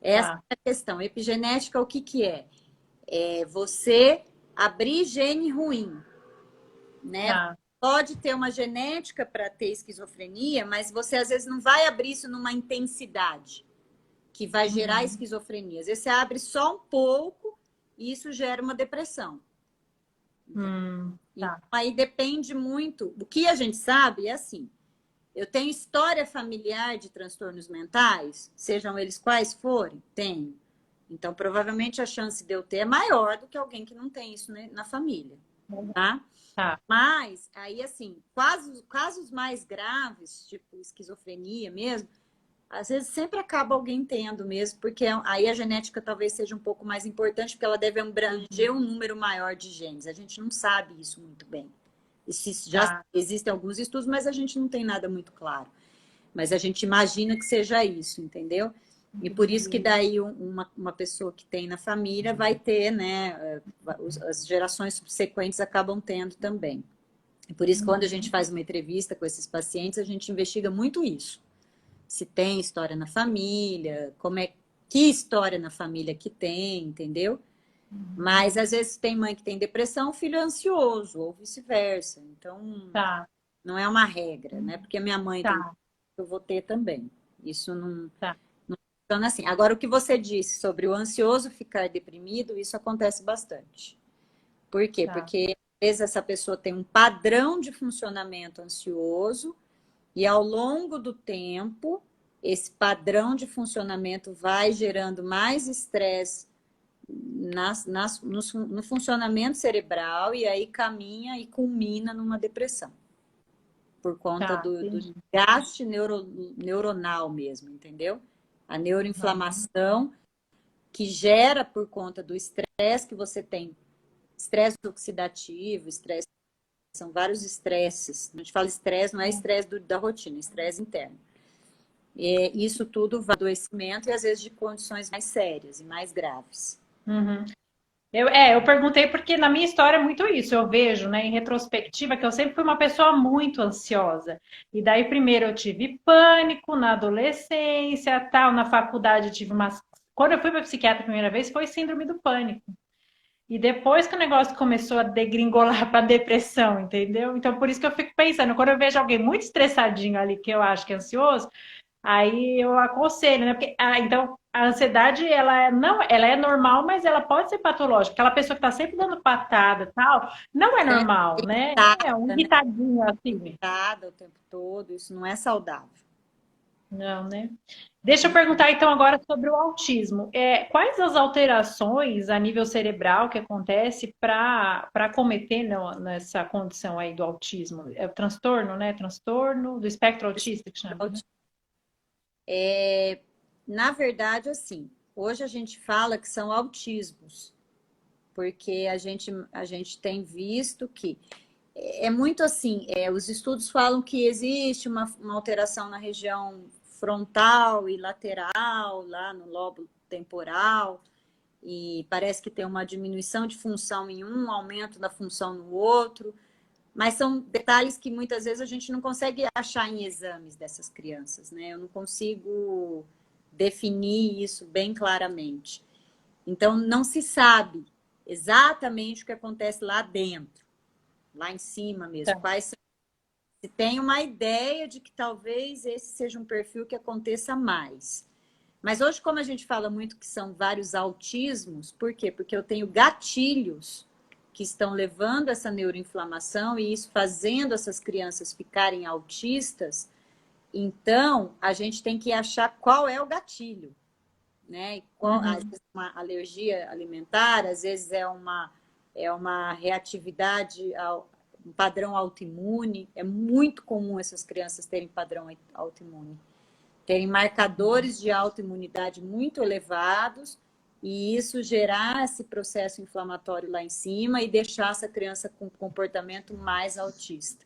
Essa Tá, é a questão. Epigenética, o que que é? É você abrir gene ruim, né? tá. Pode ter uma genética para ter esquizofrenia, mas você às vezes não vai abrir isso numa intensidade que vai gerar Uhum. esquizofrenia. Às vezes você abre só um pouco e isso gera uma depressão. Então, Tá. aí depende muito. O que a gente sabe é assim: eu tenho história familiar de transtornos mentais, sejam eles quais forem? Tenho. Então, provavelmente a chance de eu ter é maior do que alguém que não tem isso, né, na família, tá? Tá. Mas, aí, assim, casos mais graves, tipo esquizofrenia mesmo, às vezes sempre acaba alguém tendo mesmo, porque aí a genética talvez seja um pouco mais importante, porque ela deve abranger um número maior de genes. A gente não sabe isso muito bem. Já Tá. existem alguns estudos, mas a gente não tem nada muito claro. Mas a gente imagina que seja isso, entendeu? E por isso que daí uma pessoa que tem na família vai ter, né? As gerações subsequentes acabam tendo também. E por isso, quando a gente faz uma entrevista com esses pacientes, a gente investiga muito isso. Se tem história na família, que história na família que tem, entendeu? Mas às vezes tem mãe que tem depressão, o filho é ansioso, ou vice-versa. Então, Tá. não é uma regra, né? Porque a minha mãe tem, Tá. eu vou ter também. Isso não Tá. funciona assim. Agora, o que você disse sobre o ansioso ficar deprimido, isso acontece bastante. Por quê? Tá. Porque às vezes essa pessoa tem um padrão de funcionamento ansioso e ao longo do tempo, esse padrão de funcionamento vai gerando mais estresse no funcionamento cerebral e aí caminha e culmina numa depressão, por conta Tá. do Entendi. desgaste neuronal mesmo, entendeu? A Uhum. neuroinflamação que gera por conta do estresse que você tem, estresse oxidativo, estresse, são vários estresses. A gente fala estresse, não é estresse da rotina, é estresse interno. E isso tudo vai do adoecimento e às vezes de condições mais sérias e mais graves. Uhum. Eu perguntei porque na minha história é muito isso. Eu vejo, né, em retrospectiva, que eu sempre fui uma pessoa muito ansiosa. E daí, primeiro, eu tive pânico na adolescência, tal, na faculdade eu tive umas. Quando eu fui para psiquiatra a primeira vez, foi síndrome do pânico. E depois que o negócio começou a degringolar para depressão, entendeu? Então, por isso que eu fico pensando, quando eu vejo alguém muito estressadinho ali, que eu acho que é ansioso, aí eu aconselho, né? Porque, então, a ansiedade, não, ela é normal, mas ela pode ser patológica. Aquela pessoa que está sempre dando patada e tal, não é Sempre normal, né? É um irritada, né? irritadinho assim. Irritada o tempo todo, isso não é saudável. Não, né? Deixa eu perguntar então agora sobre o autismo. Quais as alterações a nível cerebral que acontece para cometer nessa condição aí do autismo? É o transtorno, né? Transtorno do espectro autista que chama, né? Na verdade, assim, hoje a gente fala que são autismos, porque a gente tem visto que é muito assim, os estudos falam que existe uma alteração na região frontal e lateral, lá no lobo temporal, e parece que tem uma diminuição de função em um, aumento da função no outro, mas são detalhes que muitas vezes a gente não consegue achar em exames dessas crianças, né? Eu não consigo definir isso bem claramente. Então, não se sabe exatamente o que acontece lá dentro, lá em cima mesmo. Tá. Se tem uma ideia de que talvez esse seja um perfil que aconteça mais. Mas hoje, como a gente fala muito que são vários autismos, por quê? Porque eu tenho gatilhos que estão levando essa neuroinflamação e isso fazendo essas crianças ficarem autistas. Então, a gente tem que achar qual é o gatilho, né? E às Uhum. vezes é uma alergia alimentar, às vezes é uma reatividade um padrão autoimune. É muito comum essas crianças terem padrão autoimune. Terem marcadores de autoimunidade muito elevados e isso gerar esse processo inflamatório lá em cima e deixar essa criança com comportamento mais autista.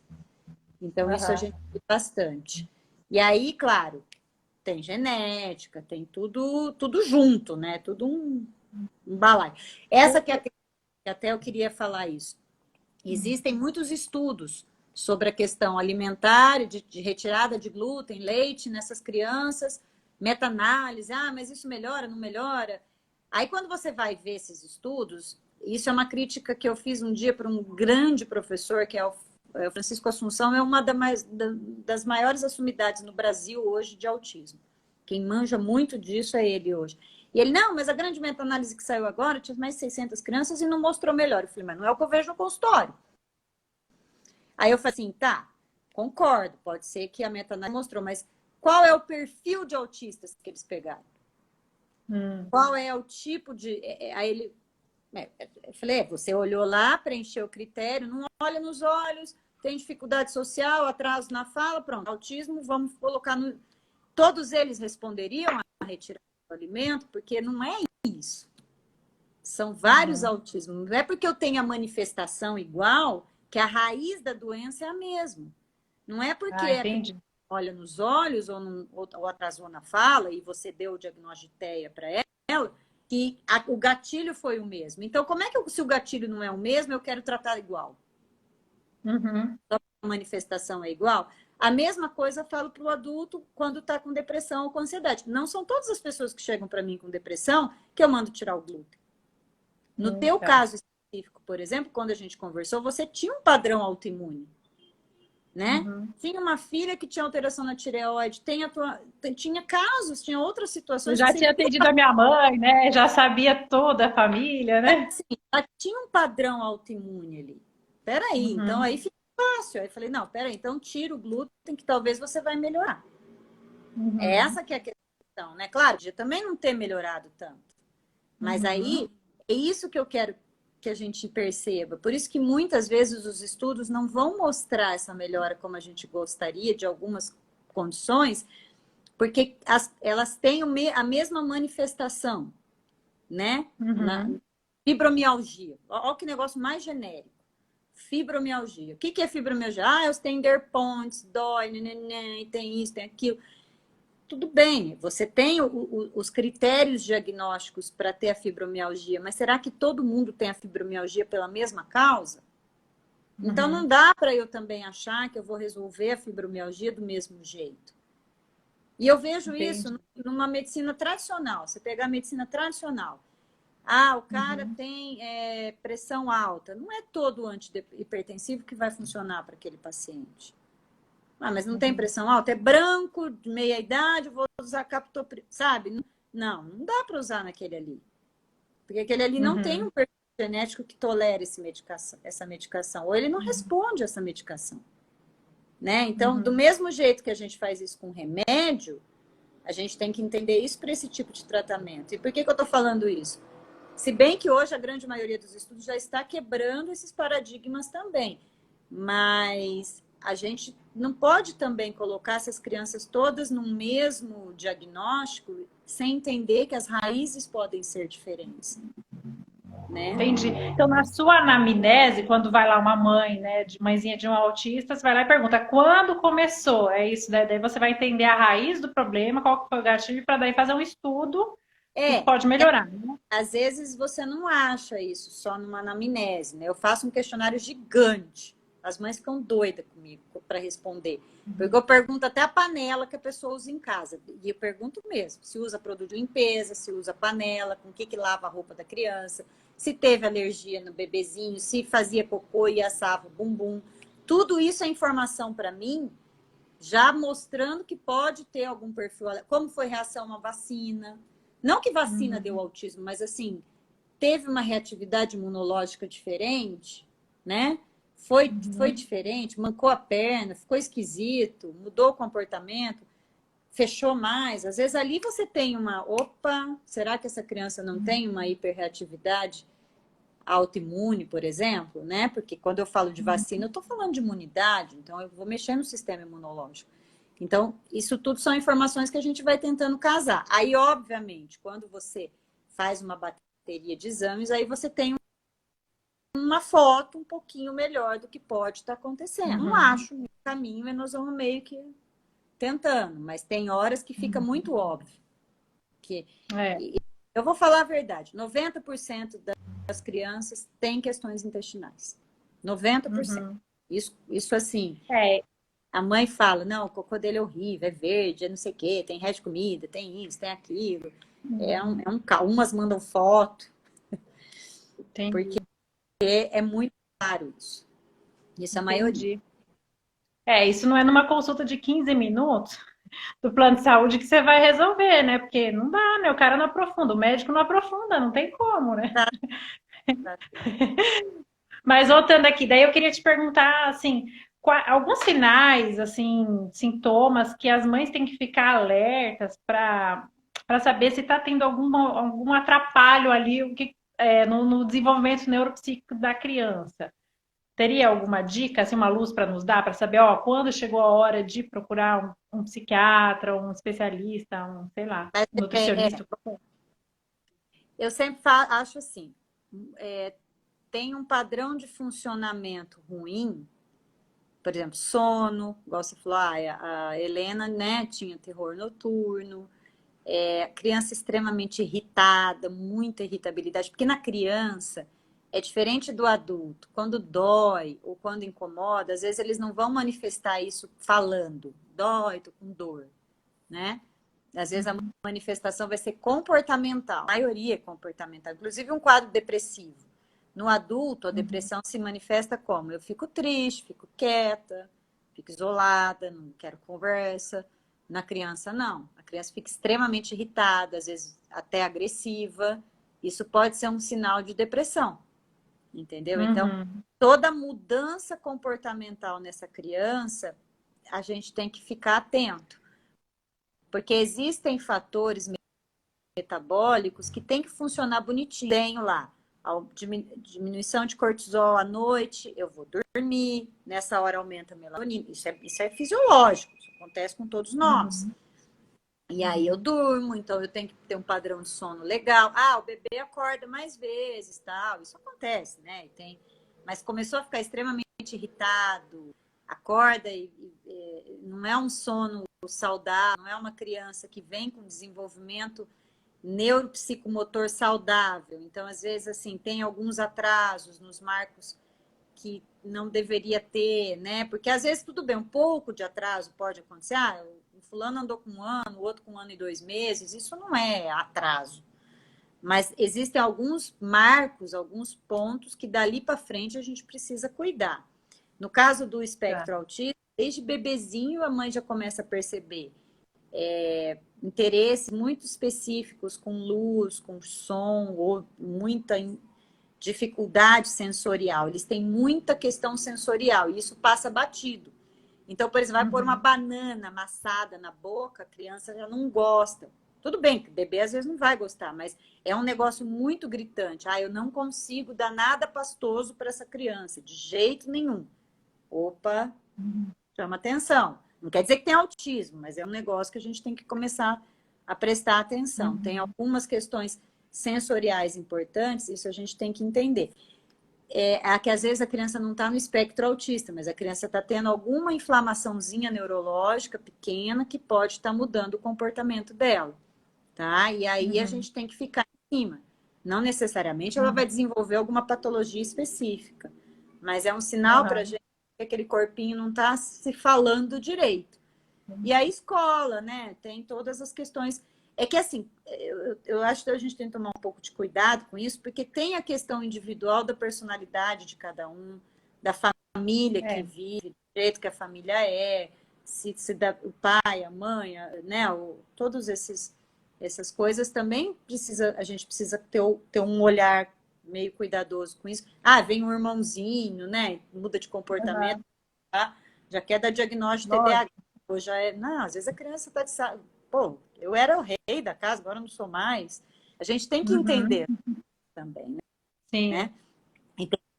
Então, isso a gente vê bastante. E aí, claro, tem genética, tem tudo junto, né? Tudo um balaio. Essa que é a questão, que até eu queria falar isso. Existem muitos estudos sobre a questão alimentar, de retirada de glúten, leite nessas crianças, meta-análise, mas isso melhora, não melhora? Aí, quando você vai ver esses estudos, isso é uma crítica que eu fiz um dia para um grande professor, que é o Francisco Assunção, é uma das maiores assumidades no Brasil hoje de autismo. Quem manja muito disso é ele hoje. E ele, não, mas a grande meta-análise que saiu agora tinha mais de 600 crianças e não mostrou melhor. Eu falei, mas não é o que eu vejo no consultório. Aí eu falei assim, tá, concordo, pode ser que a meta-análise mostrou, mas qual é o perfil de autistas que eles pegaram? Qual é o tipo de... Aí ele... Eu falei, você olhou lá, preencheu o critério, não olha nos olhos, tem dificuldade social, atraso na fala, pronto, autismo, vamos colocar no... Todos eles responderiam a retirada do alimento, porque não é isso. São vários autismos. Não é porque eu tenho a manifestação igual que a raiz da doença é a mesma. Não é porque olha nos olhos ou atrasou na fala e você deu o diagnóstico de TEA para ela, que o gatilho foi o mesmo. Então, como é que se o gatilho não é o mesmo, eu quero tratar igual? Só a manifestação é igual? A mesma coisa eu falo para o adulto quando está com depressão ou com ansiedade. Não são todas as pessoas que chegam para mim com depressão que eu mando tirar o glúten. No teu caso específico, por exemplo, quando a gente conversou, você tinha um padrão autoimune, né? Tinha uma filha que tinha alteração na tireoide, tinha casos, tinha outras situações. Eu já tinha atendido a minha mãe, né? Já sabia toda a família, né? Sim, ela tinha um padrão autoimune ali. Peraí, então aí fica fácil. Aí eu falei, não, peraí, então tira o glúten que talvez você vai melhorar. É essa que é a questão, né? Claro, já também não ter melhorado tanto. Mas aí, é isso que eu quero que a gente perceba. Por isso que muitas vezes os estudos não vão mostrar essa melhora como a gente gostaria de algumas condições, porque elas têm a mesma manifestação, né? Na fibromialgia. Olha que negócio mais genérico. Fibromialgia. O que é fibromialgia? Eu tenho points, dói, tem isso, tem aquilo. Tudo bem, você tem os critérios diagnósticos para ter a fibromialgia, mas será que todo mundo tem a fibromialgia pela mesma causa? Então, não dá para eu também achar que eu vou resolver a fibromialgia do mesmo jeito. E eu vejo isso numa medicina tradicional. Você pegar a medicina tradicional. O cara tem pressão alta. Não é todo antihipertensivo que vai funcionar para aquele paciente. Mas não tem pressão alta? É branco, de meia idade, vou usar captopril. Sabe? Não dá para usar naquele ali. Porque aquele ali não tem um perfil genético que tolere essa medicação. Ou ele não responde a essa medicação. Né? Então, do mesmo jeito que a gente faz isso com remédio, a gente tem que entender isso para esse tipo de tratamento. E por que eu estou falando isso? Se bem que hoje a grande maioria dos estudos já está quebrando esses paradigmas também. Mas a gente não pode também colocar essas crianças todas no mesmo diagnóstico sem entender que as raízes podem ser diferentes. Né? Entendi. Então, na sua anamnese, quando vai lá uma mãe, né, de mãezinha de um autista, você vai lá e pergunta quando começou? É isso, né? Daí você vai entender a raiz do problema, qual que foi o gatilho, para daí fazer um estudo que pode melhorar. Né? Às vezes você não acha isso só numa anamnese, né? Eu faço um questionário gigante. As mães ficam doidas comigo para responder. Porque eu pergunto até a panela que a pessoa usa em casa. E eu pergunto mesmo, se usa produto de limpeza, se usa panela, com que lava a roupa da criança, se teve alergia no bebezinho, se fazia cocô e assava o bumbum. Tudo isso é informação para mim, já mostrando que pode ter algum perfil, como foi a reação a uma vacina. Não que vacina deu autismo, mas assim, teve uma reatividade imunológica diferente, né? Foi diferente, mancou a perna, ficou esquisito, mudou o comportamento, fechou mais. Às vezes ali você tem será que essa criança não tem uma hiperreatividade autoimune, por exemplo, né? Porque quando eu falo de vacina, eu estou falando de imunidade, então eu vou mexer no sistema imunológico. Então, isso tudo são informações que a gente vai tentando casar. Aí, obviamente, quando você faz uma bateria de exames, aí você tem uma foto um pouquinho melhor do que pode estar acontecendo. Não acho o caminho, e nós vamos meio que tentando, mas tem horas que fica muito óbvio. Que eu vou falar a verdade, 90% das crianças têm questões intestinais. 90%. Isso assim, a mãe fala, não, o cocô dele é horrível, é verde, é não sei o quê, tem resto de comida, tem isso, tem aquilo. Umas mandam foto. Entendi. Porque é muito claro isso. Isso é a maioria. Isso não é numa consulta de 15 minutos do plano de saúde que você vai resolver, né? Porque não dá, né? O cara não aprofunda, o médico não aprofunda, não tem como, né? Mas voltando aqui, daí eu queria te perguntar, assim, alguns sinais, assim, sintomas que as mães têm que ficar alertas para saber se está tendo algum atrapalho ali no desenvolvimento neuropsíquico da criança. Teria alguma dica, assim, uma luz para nos dar, para saber, ó, quando chegou a hora de procurar um psiquiatra, um especialista, sei lá, um nutricionista? Eu sempre acho assim, tem um padrão de funcionamento ruim, por exemplo, sono, igual você falou, a Helena, né, tinha terror noturno, criança extremamente irritada, muita irritabilidade, porque na criança é diferente do adulto. Quando dói ou quando incomoda, às vezes eles não vão manifestar isso falando, dói, tô com dor, né? Às vezes a manifestação vai ser comportamental, a maioria é comportamental, inclusive um quadro depressivo. No adulto, a depressão se manifesta como? Eu fico triste, fico quieta, fico isolada, não quero conversa. Na criança, não. A criança fica extremamente irritada, às vezes até agressiva. Isso pode ser um sinal de depressão, entendeu? Então, toda mudança comportamental nessa criança, a gente tem que ficar atento. Porque existem fatores metabólicos que tem que funcionar bonitinho. Tenho lá diminuição de cortisol à noite, eu vou dormir, nessa hora aumenta a melatonina. Isso é fisiológico, isso acontece com todos nós. E aí eu durmo, então eu tenho que ter um padrão de sono legal. O bebê acorda mais vezes, tal. Isso acontece, né? Mas começou a ficar extremamente irritado, acorda e não é um sono saudável, não é uma criança que vem com desenvolvimento neuropsicomotor saudável. Então, às vezes, assim, tem alguns atrasos nos marcos que não deveria ter, né? Porque, às vezes, tudo bem, um pouco de atraso pode acontecer. O fulano andou com 1 ano, o outro com 1 ano e 2 meses. Isso não é atraso. Mas existem alguns marcos, alguns pontos que dali para frente a gente precisa cuidar. No caso do espectro autista, desde bebezinho a mãe já começa a perceber interesses muito específicos com luz, com som, ou muita dificuldade sensorial. Eles têm muita questão sensorial e isso passa batido. Então, por exemplo, vai pôr uma banana amassada na boca, a criança já não gosta. Tudo bem que o bebê às vezes não vai gostar, mas é um negócio muito gritante. Eu não consigo dar nada pastoso para essa criança, de jeito nenhum. Opa, chama atenção. Não quer dizer que tem autismo, mas é um negócio que a gente tem que começar a prestar atenção. Tem algumas questões sensoriais importantes, isso a gente tem que entender. Que às vezes a criança não está no espectro autista, mas a criança está tendo alguma inflamaçãozinha neurológica pequena que pode estar mudando o comportamento dela, tá? E aí a gente tem que ficar em cima. Não necessariamente ela vai desenvolver alguma patologia específica, mas é um sinal para a gente que aquele corpinho não está se falando direito. E a escola, né? Tem todas as questões. É que, assim, eu acho que a gente tem que tomar um pouco de cuidado com isso, porque tem a questão individual da personalidade de cada um, da família que vive, do jeito que a família se dá, o pai, a mãe, né? Todas essas coisas também a gente precisa ter um olhar meio cuidadoso com isso. Vem um irmãozinho, né? Muda de comportamento, tá? Já quer dar diagnóstico de TDAH. Ou já não, às vezes a criança está de pô, eu era o rei da casa, agora não sou mais. A gente tem que entender também, né? Sim. Né?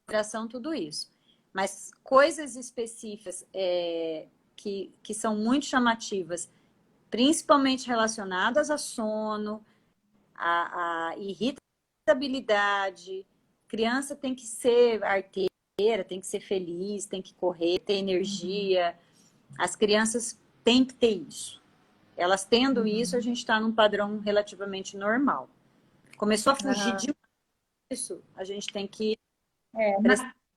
consideração tudo isso. Mas coisas específicas que são muito chamativas, principalmente relacionadas a sono, a irritabilidade. Criança tem que ser arteira, tem que ser feliz, tem que correr, ter energia. As crianças têm que ter isso. Elas tendo isso, a gente está num padrão relativamente normal. Começou a fugir disso, a gente tem que...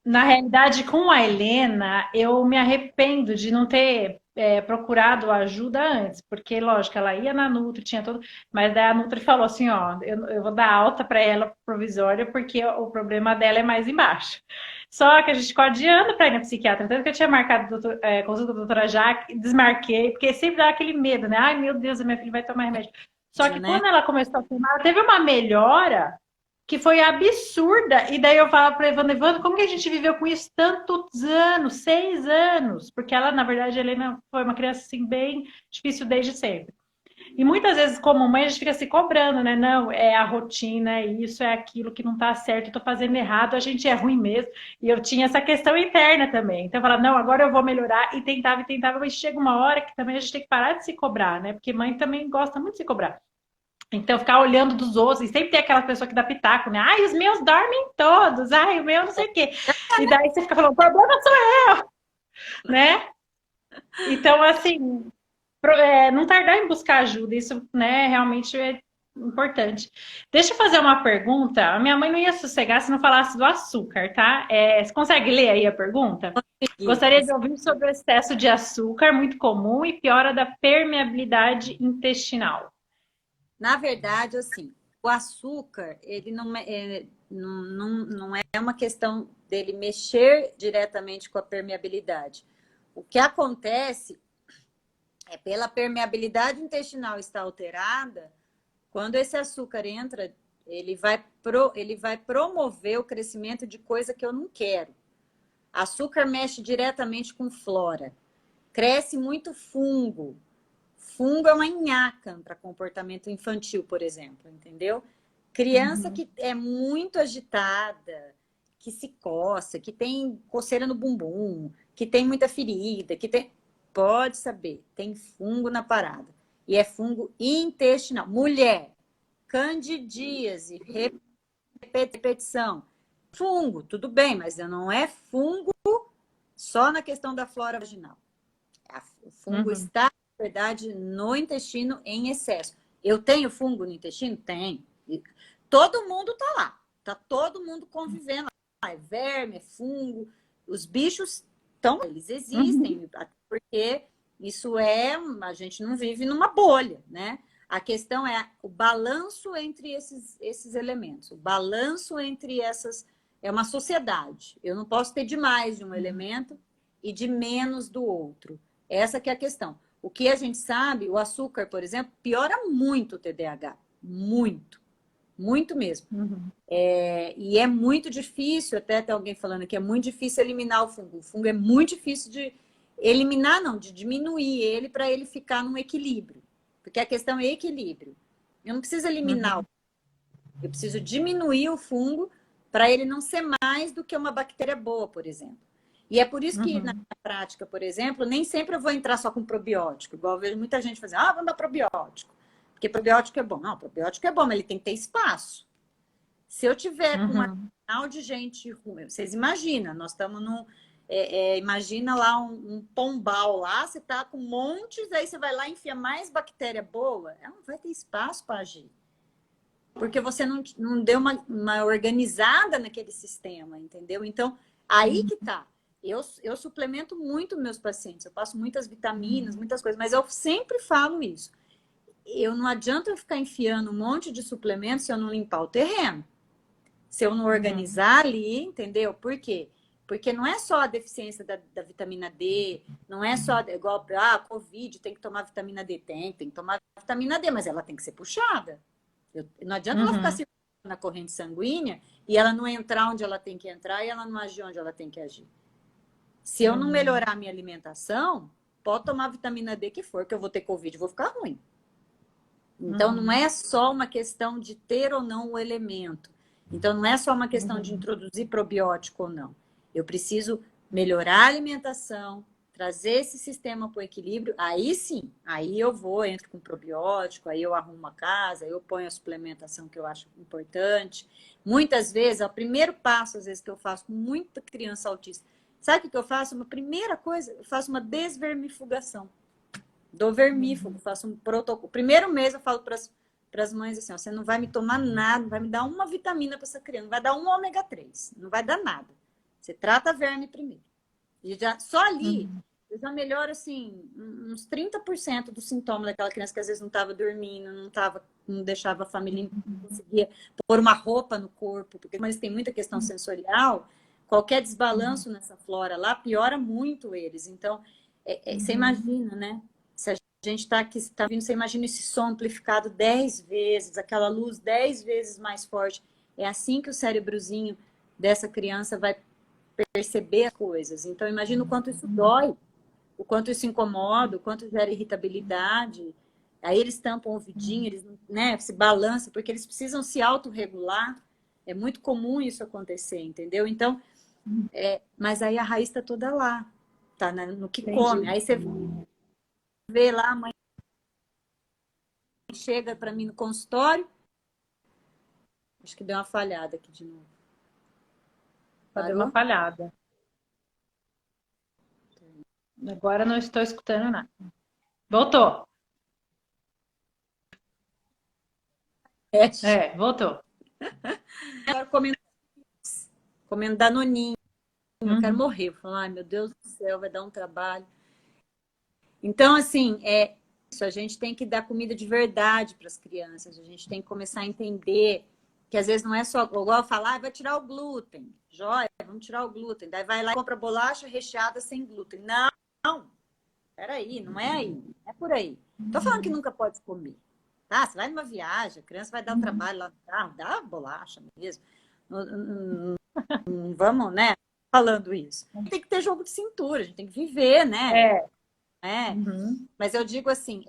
Na realidade, com a Helena, eu me arrependo de não ter procurado ajuda antes, porque, lógico, ela ia na Nutri, tinha tudo, mas daí a Nutri falou assim, ó, eu vou dar alta para ela provisória, porque o problema dela é mais embaixo. Só que a gente ficou adiando para ir na psiquiatra, tanto que eu tinha marcado consulta com a doutora Jaque, desmarquei, porque sempre dá aquele medo, né? Ai, meu Deus, a minha filha vai tomar remédio. Só que quando ela começou a fumar, ela teve uma melhora que foi absurda. E daí eu falo para Evandro, como que a gente viveu com isso tantos anos, 6 anos? Porque ela, na verdade, a Helena foi uma criança assim, bem difícil desde sempre. E muitas vezes, como mãe, a gente fica se cobrando, né? Não, é a rotina, é isso, é aquilo que não tá certo, eu tô fazendo errado, a gente é ruim mesmo. E eu tinha essa questão interna também. Então eu falava, não, agora eu vou melhorar, e tentava, mas chega uma hora que também a gente tem que parar de se cobrar, né? Porque mãe também gosta muito de se cobrar. Então, ficar olhando dos outros, e sempre tem aquela pessoa que dá pitaco, né? Ai, os meus dormem todos, ai, o meu não sei o quê. E daí você fica falando, o problema sou eu, né? Então, assim, não tardar em buscar ajuda, isso, né, realmente é importante. Deixa eu fazer uma pergunta. A minha mãe não ia sossegar se não falasse do açúcar, tá? Você consegue ler aí a pergunta? Gostaria de ouvir sobre o excesso de açúcar, muito comum, e piora da permeabilidade intestinal. Na verdade, assim, o açúcar, ele não é uma questão dele mexer diretamente com a permeabilidade. O que acontece é pela permeabilidade intestinal estar alterada, quando esse açúcar entra, ele vai promover o crescimento de coisa que eu não quero. Açúcar mexe diretamente com flora. Cresce muito fungo. Fungo é uma nhaca para comportamento infantil, por exemplo, entendeu? Criança que é muito agitada, que se coça, que tem coceira no bumbum, que tem muita ferida, pode saber, tem fungo na parada. E é fungo intestinal. Mulher, candidíase, repetição. Fungo, tudo bem, mas não é fungo só na questão da flora vaginal. O fungo está, na verdade, no intestino em excesso. Eu tenho fungo no intestino? Tem. Todo mundo tá lá. Tá todo mundo convivendo. É verme, é fungo. Os bichos estão, eles existem, porque isso a gente não vive numa bolha, né? A questão é o balanço entre esses elementos. O balanço entre essas... É uma sociedade. Eu não posso ter demais de um elemento e de menos do outro. Essa que é a questão. O que a gente sabe, o açúcar, por exemplo, piora muito o TDAH. Muito. Muito mesmo. E é muito difícil, até tem alguém falando que é muito difícil eliminar o fungo. O fungo é muito difícil de eliminar, não, de diminuir ele para ele ficar num equilíbrio. Porque a questão é equilíbrio. Eu não preciso eliminar o fungo. Eu preciso diminuir o fungo para ele não ser mais do que uma bactéria boa, por exemplo. E é por isso que na minha prática, por exemplo, nem sempre eu vou entrar só com probiótico. Igual eu vejo muita gente fazendo, vamos dar probiótico. Porque probiótico é bom. Não, probiótico é bom, mas ele tem que ter espaço. Se eu tiver com uma canal de gente ruim, vocês imaginam, nós estamos num... imagina lá um pombal lá, você tá com montes, aí você vai lá e enfia mais bactéria boa, ela não vai ter espaço para agir. Porque você não deu uma organizada naquele sistema, entendeu? Então, aí que tá. Eu suplemento muito meus pacientes, eu passo muitas vitaminas, muitas coisas, mas eu sempre falo isso. Não adianta eu ficar enfiando um monte de suplementos se eu não limpar o terreno. Se eu não organizar ali, entendeu? Por quê? Porque não é só a deficiência da vitamina D, não é só igual Covid, tem que tomar vitamina D. Tem que tomar vitamina D, mas ela tem que ser puxada. Não adianta ela ficar circulando na corrente sanguínea e ela não entrar onde ela tem que entrar e ela não agir onde ela tem que agir. Se eu não melhorar a minha alimentação, pode tomar vitamina D que for, que eu vou ter Covid e vou ficar ruim. Então, não é só uma questão de ter ou não o elemento. Então, não é só uma questão de introduzir probiótico ou não. Eu preciso melhorar a alimentação, trazer esse sistema para o equilíbrio, aí sim, aí eu vou, entro com probiótico, aí eu arrumo a casa, eu ponho a suplementação que eu acho importante. Muitas vezes, o primeiro passo, às vezes, que eu faço com muita criança autista, sabe o que eu faço? Uma primeira coisa, eu faço uma desvermifugação. Dou vermífugo, faço um protocolo. Primeiro mês eu falo para as mães assim, ó, você não vai me tomar nada, não vai me dar uma vitamina para essa criança, não vai dar um ômega 3, não vai dar nada. Você trata verme primeiro. E já, só ali, eu já melhoro, assim, uns 30% do sintoma daquela criança que às vezes não estava dormindo, não deixava a família, não conseguia pôr uma roupa no corpo, porque mas tem muita questão sensorial, qualquer desbalanço nessa flora lá piora muito eles. Então, você imagina, né? Se a gente está aqui, está vindo, você imagina esse som amplificado 10 vezes, aquela luz 10 vezes mais forte. É assim que o cérebrozinho dessa criança vai perceber as coisas. Então, imagina o quanto isso dói, o quanto isso incomoda, o quanto gera irritabilidade. Aí eles tampam o ouvidinho, eles, né, se balançam, porque eles precisam se autorregular. É muito comum isso acontecer, entendeu? Então, mas aí a raiz está toda lá, tá no que come. Aí você vê lá, a mãe chega para mim no consultório, acho que deu uma falhada aqui de novo. Deu uma falhada. Agora não estou escutando nada. Voltou. Voltou. Agora comendo danoninho. Eu quero morrer. Eu falo, ai, meu Deus do céu, vai dar um trabalho. Então, assim, isso. A gente tem que dar comida de verdade para as crianças. A gente tem que começar a entender que às vezes não é só, igual falar, vai tirar o glúten. Joia, vamos tirar o glúten. Daí vai lá e compra bolacha recheada sem glúten. Não, peraí, não é aí. Não é por aí. Tô falando que nunca pode comer. Tá? Você vai numa viagem, a criança vai dar um trabalho lá no carro, dá bolacha mesmo. Não vamos, né? Falando isso. Tem que ter jogo de cintura, a gente tem que viver, né? Mas eu digo assim,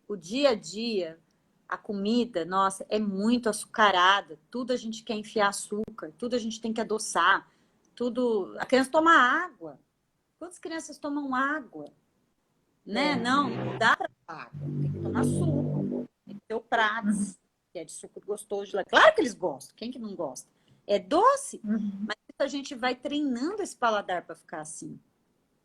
o dia a dia, a comida, nossa, é muito açucarada. Tudo a gente quer enfiar açúcar, tudo a gente tem que adoçar, tudo. A criança toma água. Quantas crianças tomam água? Né? Não dá para água, tem que tomar suco, tem que ter o Prats, que é de suco gostoso de lá. Claro que eles gostam, quem que não gosta? É doce, mas a gente vai treinando esse paladar para ficar assim,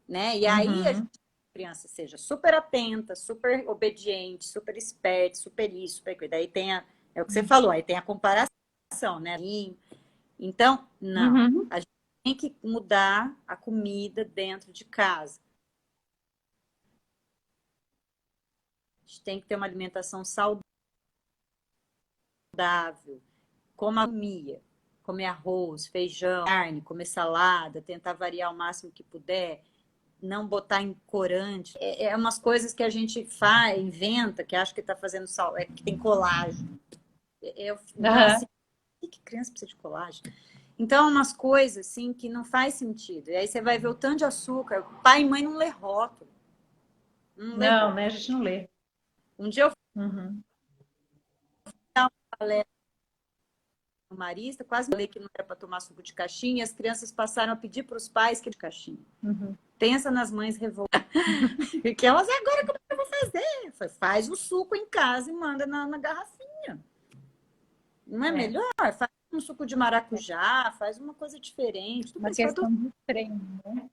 né? E aí a criança seja super atenta, super obediente, super esperta, super isso, super coisa. Daí tem é o que você falou, aí tem a comparação, né? Então, não. A gente tem que mudar a comida dentro de casa. A gente tem que ter uma alimentação saudável, comer arroz, feijão, carne, comer salada, tentar variar o máximo que puder, não botar em corante. É umas coisas que a gente faz, inventa, que acha que está fazendo que tem colágeno. Assim, que criança precisa de colágeno? Então, umas coisas assim que não faz sentido. E aí você vai ver o tanto de açúcar. Pai e mãe não lê rótulo. Não, né? A gente não lê. Um dia eu fui dar uma palestra no Marista, quase falei que não era para tomar suco de caixinha, e as crianças passaram a pedir para os pais que de caixinha. Pensa nas mães revoltadas. Porque elas, agora como eu vou fazer? Faz o suco em casa e manda na garrafinha. Não é melhor? Faz um suco de maracujá, faz uma coisa diferente. Uma questão de treino, né?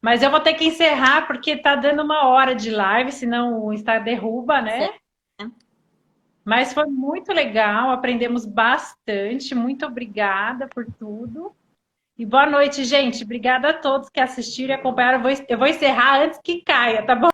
Mas eu vou ter que encerrar porque tá dando 1 hora de live, senão o Instagram derruba, né? Mas foi muito legal, aprendemos bastante. Muito obrigada por tudo. E boa noite, gente. Obrigada a todos que assistiram e acompanharam. Eu vou encerrar antes que caia, tá bom?